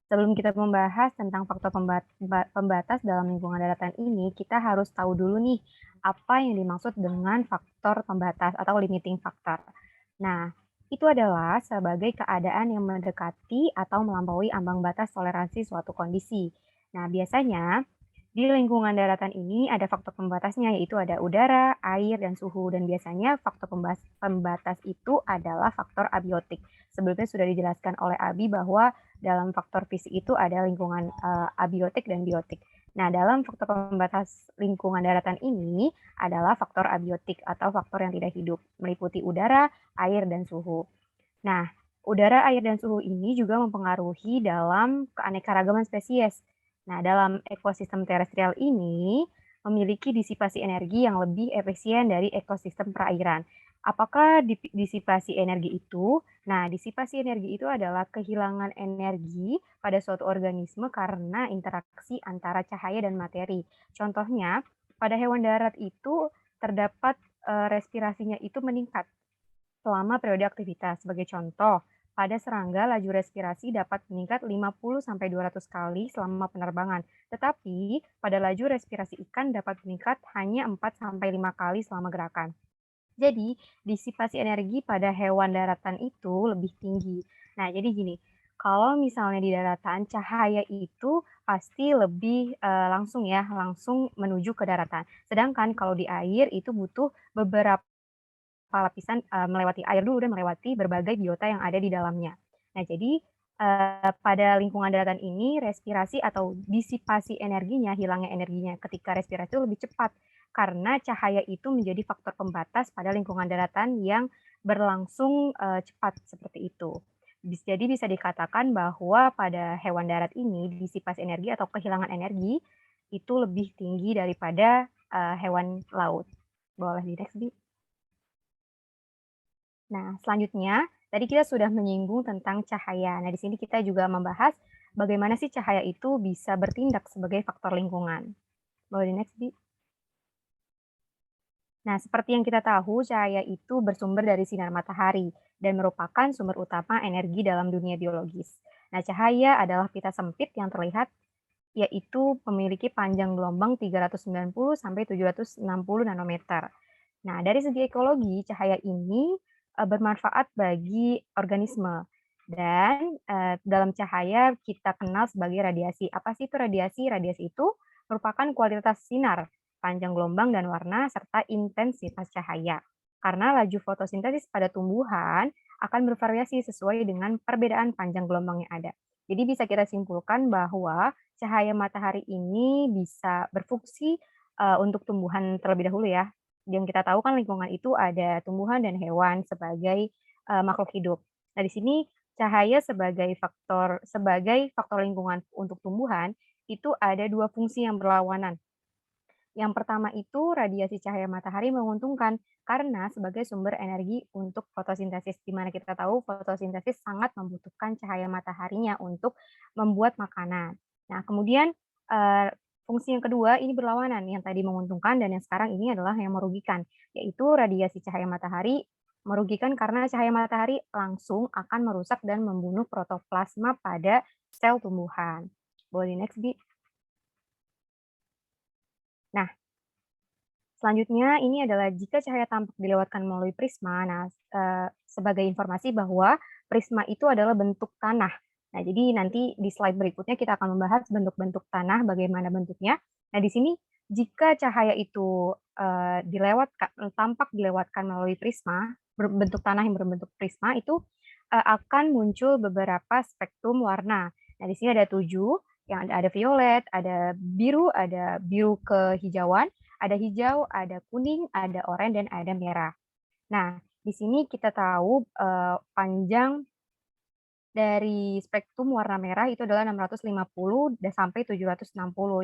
Sebelum kita membahas tentang faktor pembatas dalam lingkungan daratan ini, kita harus tahu dulu nih, apa yang dimaksud dengan faktor pembatas atau limiting factor. Nah, itu adalah sebagai keadaan yang mendekati atau melampaui ambang batas toleransi suatu kondisi. Nah, biasanya di lingkungan daratan ini ada faktor pembatasnya, yaitu ada udara, air, dan suhu. Dan biasanya faktor pembatas itu adalah faktor abiotik. Sebelumnya sudah dijelaskan oleh Abi bahwa dalam faktor fisik itu ada lingkungan abiotik dan biotik. Nah, dalam faktor pembatas lingkungan daratan ini adalah faktor abiotik atau faktor yang tidak hidup, meliputi udara, air, dan suhu. Nah, udara, air, dan suhu ini juga mempengaruhi dalam keanekaragaman spesies. Nah, dalam ekosistem terestrial ini memiliki disipasi energi yang lebih efisien dari ekosistem perairan. Apakah disipasi energi itu? Nah, disipasi energi itu adalah kehilangan energi pada suatu organisme karena interaksi antara cahaya dan materi. Contohnya, pada hewan darat itu terdapat respirasinya itu meningkat selama periode aktivitas. Sebagai contoh, pada serangga laju respirasi dapat meningkat 50-200 kali selama penerbangan. Tetapi pada laju respirasi ikan dapat meningkat hanya 4-5 kali selama gerakan. Jadi, disipasi energi pada hewan daratan itu lebih tinggi. Nah, jadi gini, kalau misalnya di daratan, cahaya itu pasti lebih langsung ya, langsung menuju ke daratan. Sedangkan kalau di air itu butuh beberapa lapisan melewati air dulu dan melewati berbagai biota yang ada di dalamnya. Nah, jadi pada lingkungan daratan ini respirasi atau disipasi energinya, hilangnya energinya ketika respirasi itu lebih cepat karena cahaya itu menjadi faktor pembatas pada lingkungan daratan yang berlangsung cepat seperti itu. Jadi bisa dikatakan bahwa pada hewan darat ini disipasi energi atau kehilangan energi itu lebih tinggi daripada hewan laut. Boleh di next, Bi. Nah, selanjutnya tadi kita sudah menyinggung tentang cahaya. Nah, di sini kita juga membahas bagaimana sih cahaya itu bisa bertindak sebagai faktor lingkungan. Boleh di next, Bi. Nah, seperti yang kita tahu, cahaya itu bersumber dari sinar matahari dan merupakan sumber utama energi dalam dunia biologis. Nah, cahaya adalah pita sempit yang terlihat yaitu memiliki panjang gelombang 390 sampai 760 nanometer. Nah, dari segi ekologi, cahaya ini bermanfaat bagi organisme. Dan dalam cahaya kita kenal sebagai radiasi. Apa sih itu radiasi? Radiasi itu merupakan kualitas sinar, panjang gelombang dan warna, serta intensitas cahaya. Karena laju fotosintesis pada tumbuhan akan bervariasi sesuai dengan perbedaan panjang gelombang yang ada. Jadi bisa kita simpulkan bahwa cahaya matahari ini bisa berfungsi untuk tumbuhan terlebih dahulu ya. Yang kita tahu kan lingkungan itu ada tumbuhan dan hewan sebagai makhluk hidup. Nah, di sini cahaya sebagai faktor lingkungan untuk tumbuhan itu ada dua fungsi yang berlawanan. Yang pertama itu radiasi cahaya matahari menguntungkan karena sebagai sumber energi untuk fotosintesis, di mana kita tahu fotosintesis sangat membutuhkan cahaya mataharinya untuk membuat makanan. Nah, kemudian fungsi yang kedua ini berlawanan, yang tadi menguntungkan dan yang sekarang ini adalah yang merugikan, yaitu radiasi cahaya matahari merugikan karena cahaya matahari langsung akan merusak dan membunuh protoplasma pada sel tumbuhan. Boleh next, Bi. Nah, selanjutnya ini adalah jika cahaya tampak dilewatkan melalui prisma. Nah, sebagai informasi bahwa prisma itu adalah bentuk tanah. Nah, jadi nanti di slide berikutnya kita akan membahas bentuk-bentuk tanah, bagaimana bentuknya. Nah, di sini jika cahaya itu tampak dilewatkan melalui prisma, bentuk tanah yang berbentuk prisma itu akan muncul beberapa spektrum warna. Nah, di sini ada 7, yang ada violet, ada biru kehijauan, ada hijau, ada kuning, ada oranye, dan ada merah. Nah, di sini kita tahu panjang dari spektrum warna merah itu adalah 650 sampai 760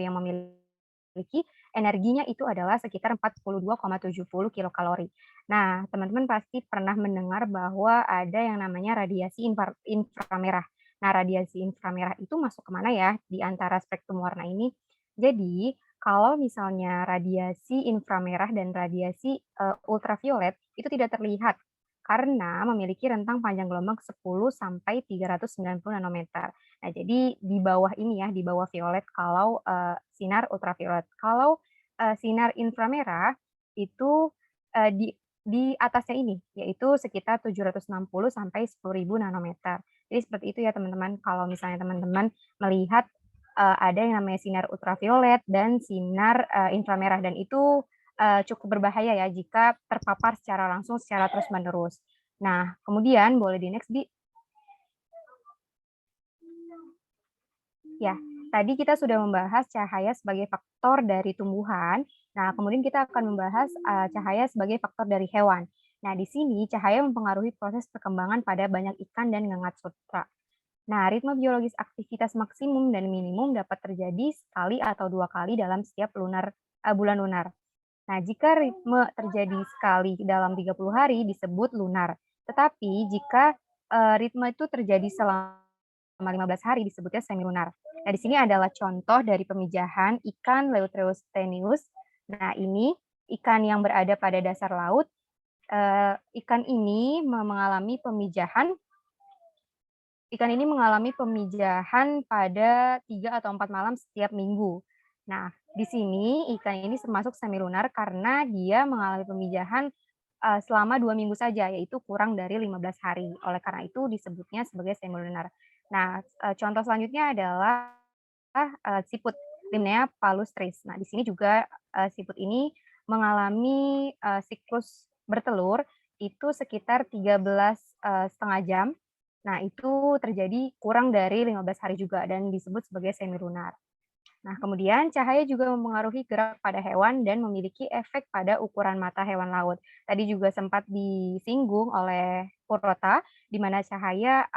yang memiliki memiliki energinya itu adalah sekitar 42,70 kilokalori. Nah, teman-teman pasti pernah mendengar bahwa ada yang namanya radiasi inframerah. Nah, radiasi inframerah itu masuk ke mana ya di antara spektrum warna ini? Jadi, kalau misalnya radiasi inframerah dan radiasi ultraviolet itu tidak terlihat karena memiliki rentang panjang gelombang 10 sampai 390 nanometer. Nah, jadi di bawah ini ya, di bawah violet kalau sinar ultraviolet. Kalau sinar inframerah itu di atasnya ini, yaitu sekitar 760 sampai 10.000 nanometer. Jadi seperti itu ya teman-teman. Kalau misalnya teman-teman melihat ada yang namanya sinar ultraviolet dan sinar inframerah, dan itu cukup berbahaya ya jika terpapar secara langsung secara terus-menerus. Nah, kemudian boleh di next, Di. Ya, tadi kita sudah membahas cahaya sebagai faktor dari tumbuhan. Nah, kemudian kita akan membahas cahaya sebagai faktor dari hewan. Nah, di sini cahaya mempengaruhi proses perkembangan pada banyak ikan dan ngengat sutra. Nah, ritme biologis aktivitas maksimum dan minimum dapat terjadi sekali atau 2 kali dalam setiap bulan lunar. Nah, jika ritme terjadi sekali dalam 30 hari disebut lunar. Tetapi jika ritme itu terjadi selama 15 hari disebutnya semilunar. Nah, di sini adalah contoh dari pemijahan ikan Leutheusthenius. Nah, ini ikan yang berada pada dasar laut. Ikan ini mengalami pemijahan pada 3 atau 4 malam setiap minggu. Nah, di sini ikan ini termasuk semilunar karena dia mengalami pemijahan selama 2 minggu saja, yaitu kurang dari 15 hari. Oleh karena itu disebutnya sebagai semilunar. Nah, contoh selanjutnya adalah siput Limnea palustris. Nah, di sini juga siput ini mengalami siklus bertelur itu sekitar 13,5 jam. Nah, itu terjadi kurang dari 15 hari juga dan disebut sebagai semilunar. Nah, kemudian cahaya juga mempengaruhi gerak pada hewan dan memiliki efek pada ukuran mata hewan laut. Tadi juga sempat disinggung oleh Purwata, di mana cahaya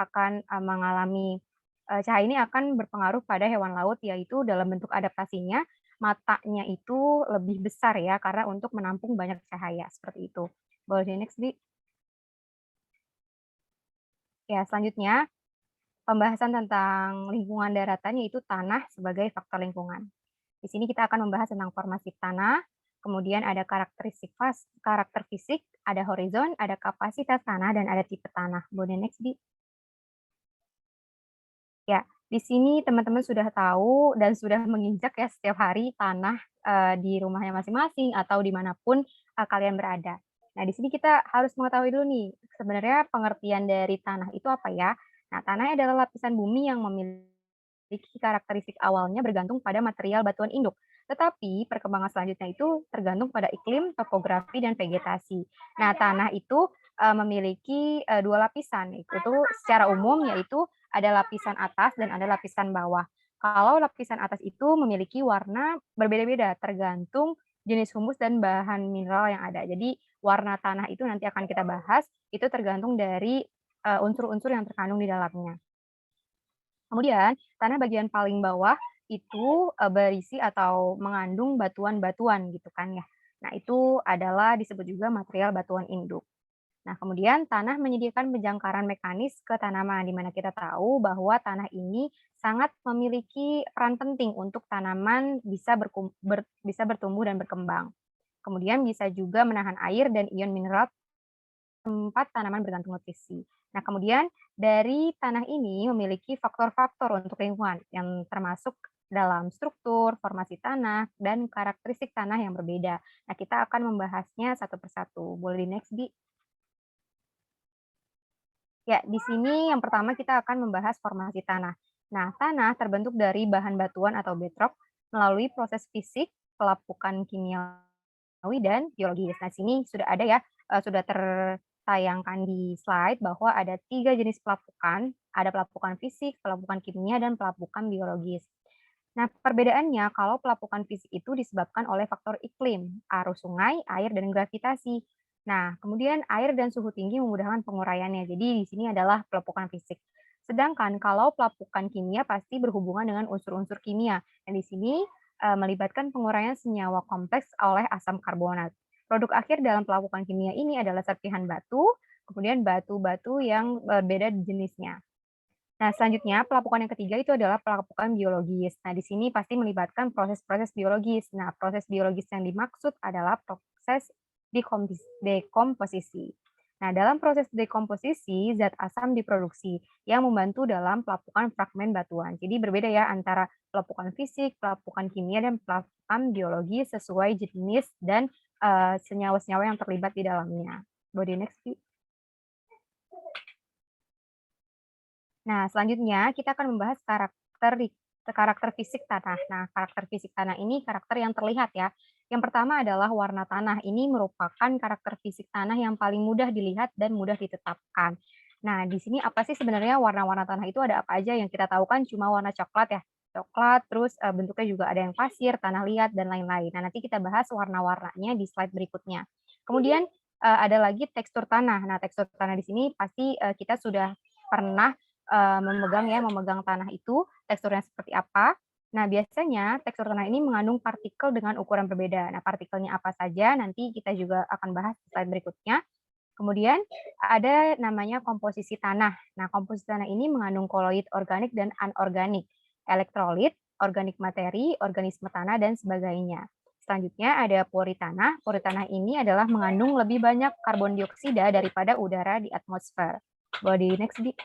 ini akan berpengaruh pada hewan laut, yaitu dalam bentuk adaptasinya, matanya itu lebih besar ya, karena untuk menampung banyak cahaya, seperti itu. Boleh di next, Di? Ya, selanjutnya pembahasan tentang lingkungan daratan yaitu tanah sebagai faktor lingkungan. Di sini kita akan membahas tentang formasi tanah, kemudian ada karakter fisik, ada horizon, ada kapasitas tanah, dan ada tipe tanah. Boleh next, Di? Ya, di sini teman-teman sudah tahu dan sudah menginjak ya setiap hari tanah di rumahnya masing-masing atau dimanapun kalian berada. Nah, di sini kita harus mengetahui dulu nih, sebenarnya pengertian dari tanah itu apa ya? Nah, tanah adalah lapisan bumi yang memiliki karakteristik awalnya bergantung pada material batuan induk. Tetapi perkembangan selanjutnya itu tergantung pada iklim, topografi, dan vegetasi. Nah, tanah itu memiliki 2 lapisan, itu secara umum yaitu ada lapisan atas dan ada lapisan bawah. Kalau lapisan atas itu memiliki warna berbeda-beda tergantung jenis humus dan bahan mineral yang ada. Jadi warna tanah itu nanti akan kita bahas, itu tergantung dari unsur-unsur yang terkandung di dalamnya. Kemudian tanah bagian paling bawah itu berisi atau mengandung batuan-batuan gitu kan ya. Nah, itu adalah disebut juga material batuan induk. Nah, kemudian tanah menyediakan penjangkaran mekanis ke tanaman, di mana kita tahu bahwa tanah ini sangat memiliki peran penting untuk tanaman bisa bertumbuh dan berkembang. Kemudian bisa juga menahan air dan ion mineral tempat tanaman bergantung nutrisi. Nah, kemudian dari tanah ini memiliki faktor-faktor untuk lingkungan yang termasuk dalam struktur, formasi tanah, dan karakteristik tanah yang berbeda. Nah, kita akan membahasnya satu persatu. Boleh di next, Di? Ya, di sini yang pertama kita akan membahas formasi tanah. Nah, tanah terbentuk dari bahan batuan atau bedrock melalui proses fisik, pelapukan kimiawi, dan biologis. Nah, sini sudah ada ya, sudah tertayangkan di slide bahwa ada 3 jenis pelapukan, ada pelapukan fisik, pelapukan kimia, dan pelapukan biologis. Nah, perbedaannya kalau pelapukan fisik itu disebabkan oleh faktor iklim, arus sungai, air, dan gravitasi. Nah, kemudian air dan suhu tinggi memudahkan penguraiannya. Jadi di sini adalah pelapukan fisik. Sedangkan kalau pelapukan kimia pasti berhubungan dengan unsur-unsur kimia. Dan di sini melibatkan pengurangan senyawa kompleks oleh asam karbonat. Produk akhir dalam pelapukan kimia ini adalah serpihan batu, kemudian batu-batu yang berbeda jenisnya. Nah, selanjutnya pelapukan yang ketiga itu adalah pelapukan biologis. Nah, di sini pasti melibatkan proses-proses biologis. Nah, proses biologis yang dimaksud adalah proses dekomposisi. Nah, dalam proses dekomposisi, zat asam diproduksi yang membantu dalam pelapukan fragmen batuan. Jadi berbeda ya antara pelapukan fisik, pelapukan kimia, dan pelapukan biologi sesuai jenis dan senyawa-senyawa yang terlibat di dalamnya. Body next, please. Nah, selanjutnya kita akan membahas karakter fisik tanah. Nah, karakter fisik tanah ini karakter yang terlihat ya. Yang pertama adalah warna tanah. Ini merupakan karakter fisik tanah yang paling mudah dilihat dan mudah ditetapkan. Nah, di sini apa sih sebenarnya warna-warna tanah itu ada apa aja? Yang kita tahu kan cuma warna coklat ya. Coklat, terus bentuknya juga ada yang pasir, tanah liat, dan lain-lain. Nah, nanti kita bahas warna-warnanya di slide berikutnya. Kemudian ada lagi tekstur tanah. Nah, tekstur tanah di sini pasti kita sudah pernah memegang tanah itu, teksturnya seperti apa. Nah, biasanya tekstur tanah ini mengandung partikel dengan ukuran berbeda. Nah, partikelnya apa saja nanti kita juga akan bahas di slide berikutnya. Kemudian ada namanya komposisi tanah. Nah, komposisi tanah ini mengandung koloid organik dan anorganik, elektrolit, organik materi, organisme tanah, dan sebagainya. Selanjutnya ada pori tanah. Pori tanah ini adalah mengandung lebih banyak karbon dioksida daripada udara di atmosfer. Body next, Di.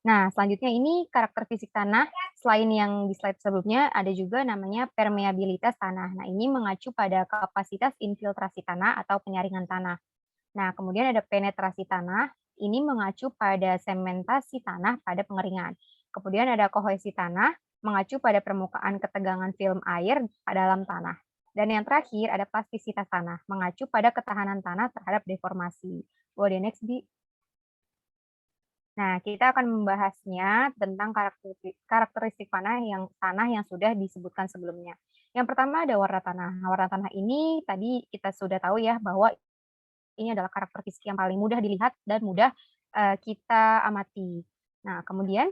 Nah, selanjutnya ini karakter fisik tanah. Selain yang di slide sebelumnya, ada juga namanya permeabilitas tanah. Nah, ini mengacu pada kapasitas infiltrasi tanah atau penyaringan tanah. Nah, kemudian ada penetrasi tanah. Ini mengacu pada sementasi tanah pada pengeringan. Kemudian ada kohesi tanah, mengacu pada permukaan ketegangan film air dalam tanah. Dan yang terakhir ada plastisitas tanah, mengacu pada ketahanan tanah terhadap deformasi. Boleh next, Bi. Nah, kita akan membahasnya tentang karakteristik tanah yang sudah disebutkan sebelumnya. Yang pertama ada warna tanah. Nah, warna tanah ini tadi kita sudah tahu ya bahwa ini adalah karakter fisik yang paling mudah dilihat dan mudah kita amati. Nah, kemudian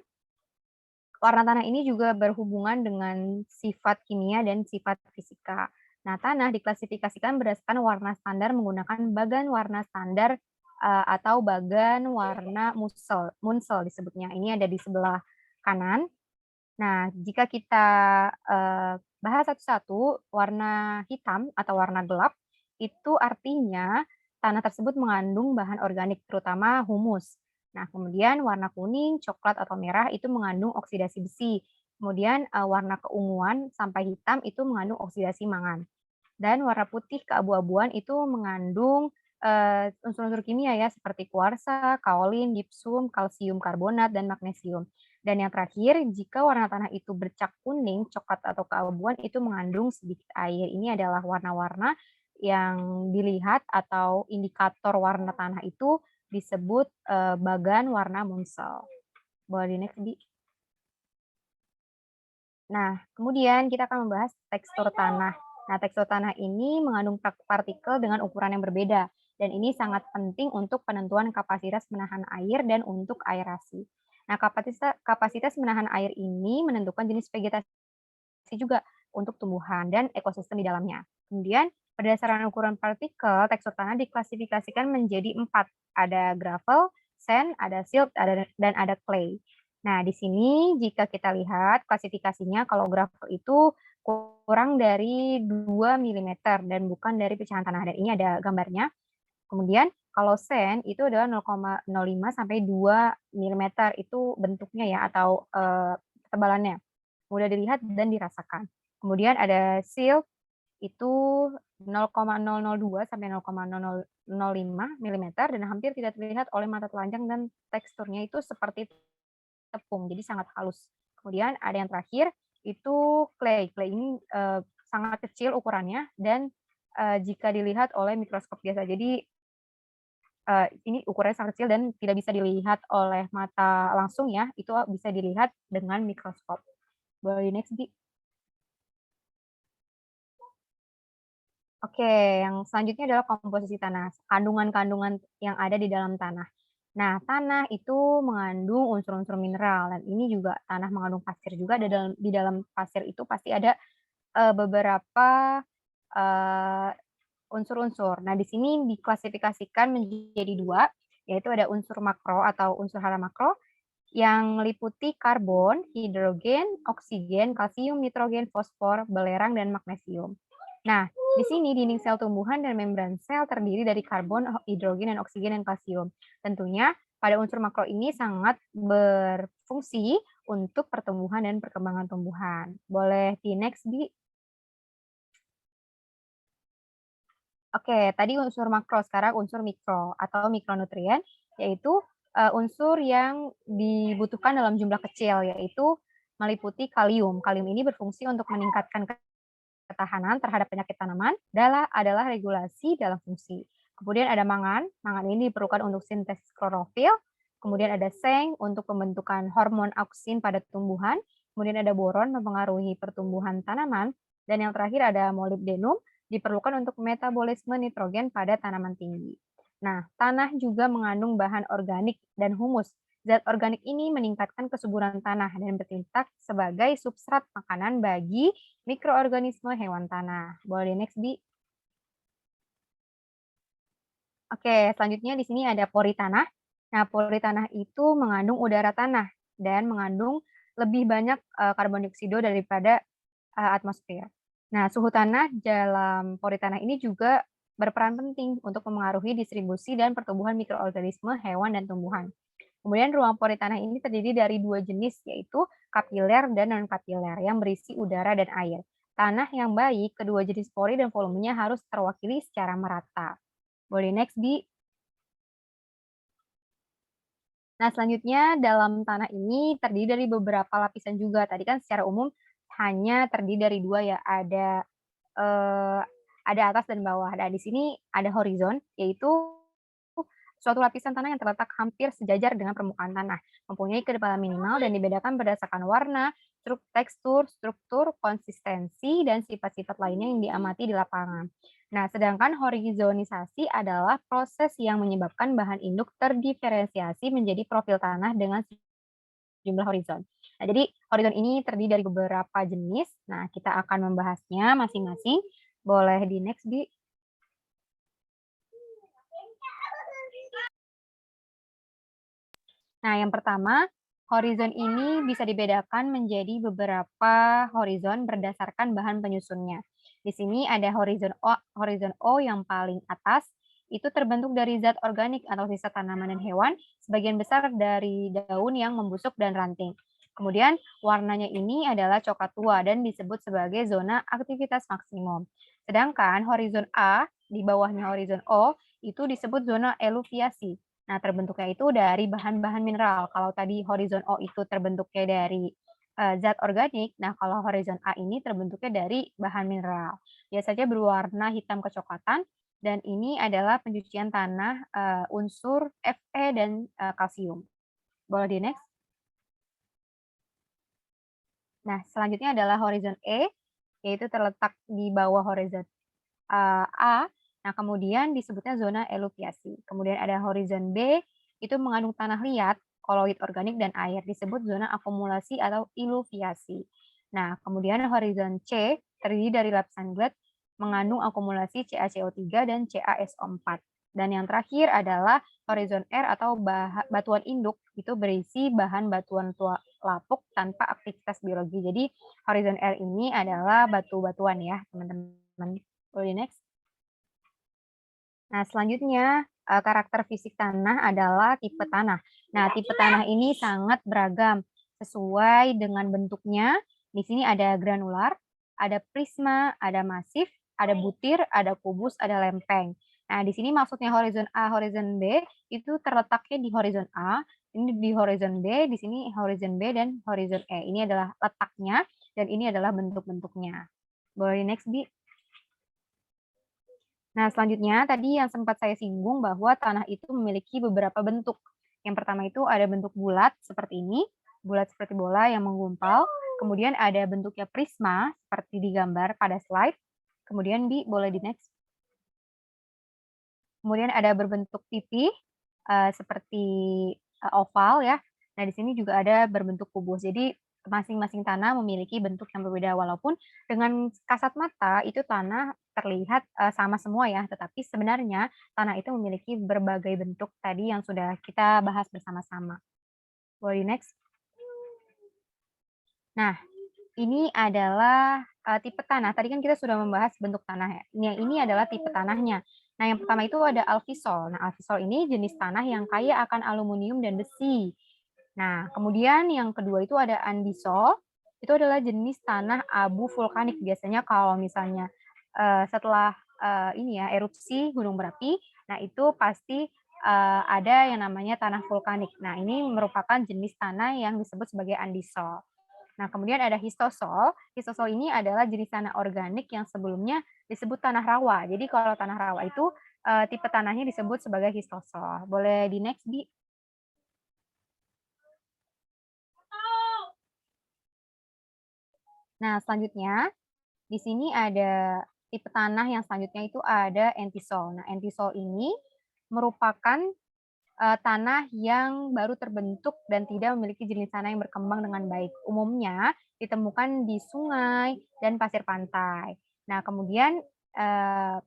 warna tanah ini juga berhubungan dengan sifat kimia dan sifat fisika. Nah, tanah diklasifikasikan berdasarkan warna standar menggunakan bagan warna standar atau bagan warna munsel disebutnya. Ini ada di sebelah kanan. Nah, jika kita bahas satu-satu, warna hitam atau warna gelap itu artinya tanah tersebut mengandung bahan organik terutama humus. Nah, kemudian warna kuning, coklat atau merah itu mengandung oksidasi besi. Kemudian warna keunguan sampai hitam itu mengandung oksidasi mangan. Dan warna putih keabu-abuan itu mengandung unsur-unsur kimia ya seperti kuarsa, kaolin, gipsum, kalsium karbonat, dan magnesium. Dan yang terakhir, jika warna tanah itu bercak kuning, coklat, atau keabuan itu mengandung sedikit air. Ini adalah warna-warna yang dilihat atau indikator warna tanah itu disebut bagan warna munsel. Boleh di next, Bi. Nah, kemudian kita akan membahas tekstur tanah. Nah, tekstur tanah ini mengandung partikel dengan ukuran yang berbeda, dan ini sangat penting untuk penentuan kapasitas menahan air dan untuk aerasi. Nah, kapasitas menahan air ini menentukan jenis vegetasi juga untuk tumbuhan dan ekosistem di dalamnya. Kemudian, berdasarkan ukuran partikel, tekstur tanah diklasifikasikan menjadi 4. Ada gravel, sand, ada silt, dan ada clay. Nah, di sini jika kita lihat klasifikasinya, kalau gravel itu kurang dari 2 mm dan bukan dari pecahan tanah. Dan ini ada gambarnya. Kemudian kalau sand itu adalah 0,05 sampai 2 mm itu bentuknya ya atau ketebalannya. Mudah dilihat dan dirasakan. Kemudian ada silt itu 0,002 sampai 0,005 mm dan hampir tidak terlihat oleh mata telanjang dan teksturnya itu seperti tepung, jadi sangat halus. Kemudian ada yang terakhir itu clay. Clay ini sangat kecil ukurannya dan jika dilihat oleh mikroskop biasa. Jadi ini ukurannya sangat kecil dan tidak bisa dilihat oleh mata langsung ya. Itu bisa dilihat dengan mikroskop. Boleh next, Bi. Oke, yang selanjutnya adalah komposisi tanah, kandungan-kandungan yang ada di dalam tanah. Nah, tanah itu mengandung unsur-unsur mineral dan ini juga tanah mengandung pasir juga. Di dalam pasir itu pasti ada beberapa eh, unsur-unsur. Nah, di sini diklasifikasikan menjadi dua, yaitu ada unsur makro atau unsur hara makro yang meliputi karbon, hidrogen, oksigen, kalsium, nitrogen, fosfor, belerang, dan magnesium. Nah, di sini dinding sel tumbuhan dan membran sel terdiri dari karbon, hidrogen, dan oksigen, dan kalsium. Tentunya pada unsur makro ini sangat berfungsi untuk pertumbuhan dan perkembangan tumbuhan. Boleh di next, Bi? Oke, tadi unsur makro, sekarang unsur mikro atau mikronutrien, yaitu unsur yang dibutuhkan dalam jumlah kecil, yaitu meliputi kalium. Kalium ini berfungsi untuk meningkatkan ketahanan terhadap penyakit tanaman adalah regulasi dalam fungsi. Kemudian ada mangan. Mangan ini diperlukan untuk sintesis klorofil. Kemudian ada seng untuk pembentukan hormon auksin pada tumbuhan. Kemudian ada boron mempengaruhi pertumbuhan tanaman. Dan yang terakhir ada molybdenum diperlukan untuk metabolisme nitrogen pada tanaman tinggi. Nah, tanah juga mengandung bahan organik dan humus. Zat organik ini meningkatkan kesuburan tanah dan bertindak sebagai substrat makanan bagi mikroorganisme hewan tanah. Boleh next, Bi? Oke, selanjutnya di sini ada pori tanah. Nah, pori tanah itu mengandung udara tanah dan mengandung lebih banyak karbon dioksida daripada atmosfer. Nah, suhu tanah dalam pori tanah ini juga berperan penting untuk memengaruhi distribusi dan pertumbuhan mikroorganisme hewan dan tumbuhan. Kemudian ruang pori tanah ini terdiri dari dua jenis, yaitu kapiler dan non-kapiler yang berisi udara dan air. Tanah yang baik, kedua jenis pori dan volumenya harus terwakili secara merata. Boleh next, Bi? Nah, selanjutnya dalam tanah ini terdiri dari beberapa lapisan juga. Tadi kan secara umum hanya terdiri dari dua ya, ada atas dan bawah. Nah, di sini ada horizon, yaitu suatu lapisan tanah yang terletak hampir sejajar dengan permukaan tanah, mempunyai ketebalan minimal dan dibedakan berdasarkan warna, tekstur, struktur, konsistensi, dan sifat-sifat lainnya yang diamati di lapangan. Nah, sedangkan horizonisasi adalah proses yang menyebabkan bahan induk terdiferensiasi menjadi profil tanah dengan jumlah horizon. Nah, jadi horizon ini terdiri dari beberapa jenis. Nah, kita akan membahasnya masing-masing. Boleh di next, Bi? Nah, yang pertama, horizon ini bisa dibedakan menjadi beberapa horizon berdasarkan bahan penyusunnya. Di sini ada horizon O yang paling atas, itu terbentuk dari zat organik atau sisa tanaman dan hewan, sebagian besar dari daun yang membusuk dan ranting. Kemudian warnanya ini adalah coklat tua dan disebut sebagai zona aktivitas maksimum. Sedangkan horizon A, di bawahnya horizon O, itu disebut zona eluviasi. Nah, terbentuknya itu dari bahan-bahan mineral. Kalau tadi horizon O itu terbentuknya dari zat organik, nah kalau horizon A ini terbentuknya dari bahan mineral. Biasanya berwarna hitam kecoklatan, dan ini adalah pencucian tanah unsur Fe dan kalsium. Boleh di next? Nah, selanjutnya adalah horizon E, yaitu terletak di bawah horizon A. Nah, kemudian disebutnya zona eluviasi. Kemudian ada horizon B, itu mengandung tanah liat, koloid organik, dan air. Disebut zona akumulasi atau iluviasi. Nah, kemudian horizon C, terdiri dari lapisan glet, mengandung akumulasi CaCO3 dan CaSO4. Dan yang terakhir adalah horizon R atau batuan induk, itu berisi bahan batuan tua lapuk tanpa aktivitas biologi. Jadi horizon R ini adalah batu-batuan ya, teman-teman. Boleh next? Nah, selanjutnya karakter fisik tanah adalah tipe tanah. Nah, tipe tanah ini sangat beragam sesuai dengan bentuknya. Di sini ada granular, ada prisma, ada masif, ada butir, ada kubus, ada lempeng. Nah, di sini maksudnya horizon A, horizon B itu terletaknya di horizon A, ini di horizon B, di sini horizon B dan horizon E. Ini adalah letaknya dan ini adalah bentuk-bentuknya. Boleh next, Bi? Nah, selanjutnya tadi yang sempat saya singgung bahwa tanah itu memiliki beberapa bentuk. Yang pertama itu ada bentuk bulat seperti ini, bulat seperti bola yang menggumpal. Kemudian ada bentuknya prisma seperti digambar pada slide. Kemudian boleh di next. Kemudian ada berbentuk pipih seperti oval ya. Nah, di sini juga ada berbentuk kubus. Jadi masing-masing tanah memiliki bentuk yang berbeda walaupun dengan kasat mata itu tanah terlihat sama semua ya, tetapi sebenarnya tanah itu memiliki berbagai bentuk tadi yang sudah kita bahas bersama-sama. Boleh next. Nah, ini adalah tipe tanah. Tadi kan kita sudah membahas bentuk tanah ya. Ini adalah tipe tanahnya. Nah, yang pertama itu ada alfisol. Nah, alfisol ini jenis tanah yang kaya akan aluminium dan besi. Nah, kemudian yang kedua itu ada andisol. Itu adalah jenis tanah abu vulkanik. Biasanya kalau misalnya setelah ini ya erupsi gunung berapi, nah itu pasti ada yang namanya tanah vulkanik. Nah, ini merupakan jenis tanah yang disebut sebagai andisol. Nah, kemudian ada histosol. Histosol ini adalah jenis tanah organik yang sebelumnya disebut tanah rawa. Jadi kalau tanah rawa itu tipe tanahnya disebut sebagai histosol. Boleh di next, Bi? Nah, selanjutnya di sini ada tipe tanah yang selanjutnya itu ada entisol. Nah, entisol ini merupakan tanah yang baru terbentuk dan tidak memiliki jenis tanah yang berkembang dengan baik. Umumnya ditemukan di sungai dan pasir pantai. Nah, kemudian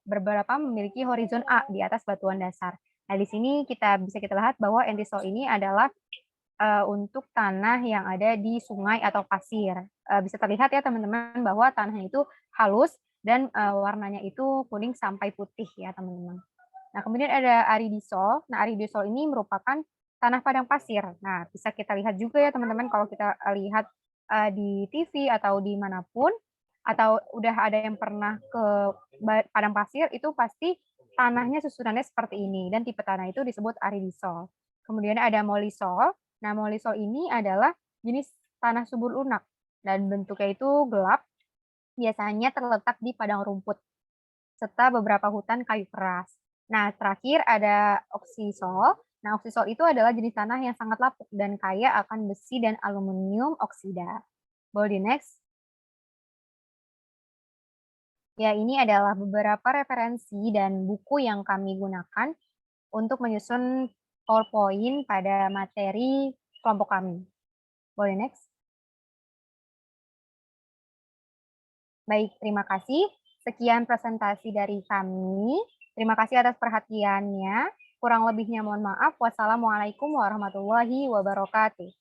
beberapa memiliki horizon A di atas batuan dasar. Nah, di sini bisa kita lihat bahwa entisol ini adalah untuk tanah yang ada di sungai atau pasir. Bisa terlihat ya teman-teman bahwa tanahnya itu halus dan warnanya itu kuning sampai putih ya teman-teman. Nah, kemudian ada aridisol. Nah, aridisol ini merupakan tanah padang pasir. Nah, bisa kita lihat juga ya teman-teman kalau kita lihat di TV atau dimanapun, atau udah ada yang pernah ke padang pasir, itu pasti tanahnya susunannya seperti ini. Dan tipe tanah itu disebut aridisol. Kemudian ada molisol. Nah, molisol ini adalah jenis tanah subur lunak. Dan bentuknya itu gelap, biasanya terletak di padang rumput, serta beberapa hutan kayu keras. Nah, terakhir ada oksisol. Nah, oksisol itu adalah jenis tanah yang sangat lapuk dan kaya akan besi dan aluminium oksida. Boleh di next. Ya, ini adalah beberapa referensi dan buku yang kami gunakan untuk menyusun PowerPoint pada materi kelompok kami. Boleh next. Baik, terima kasih. Sekian presentasi dari kami. Terima kasih atas perhatiannya. Kurang lebihnya mohon maaf. Wassalamualaikum warahmatullahi wabarakatuh.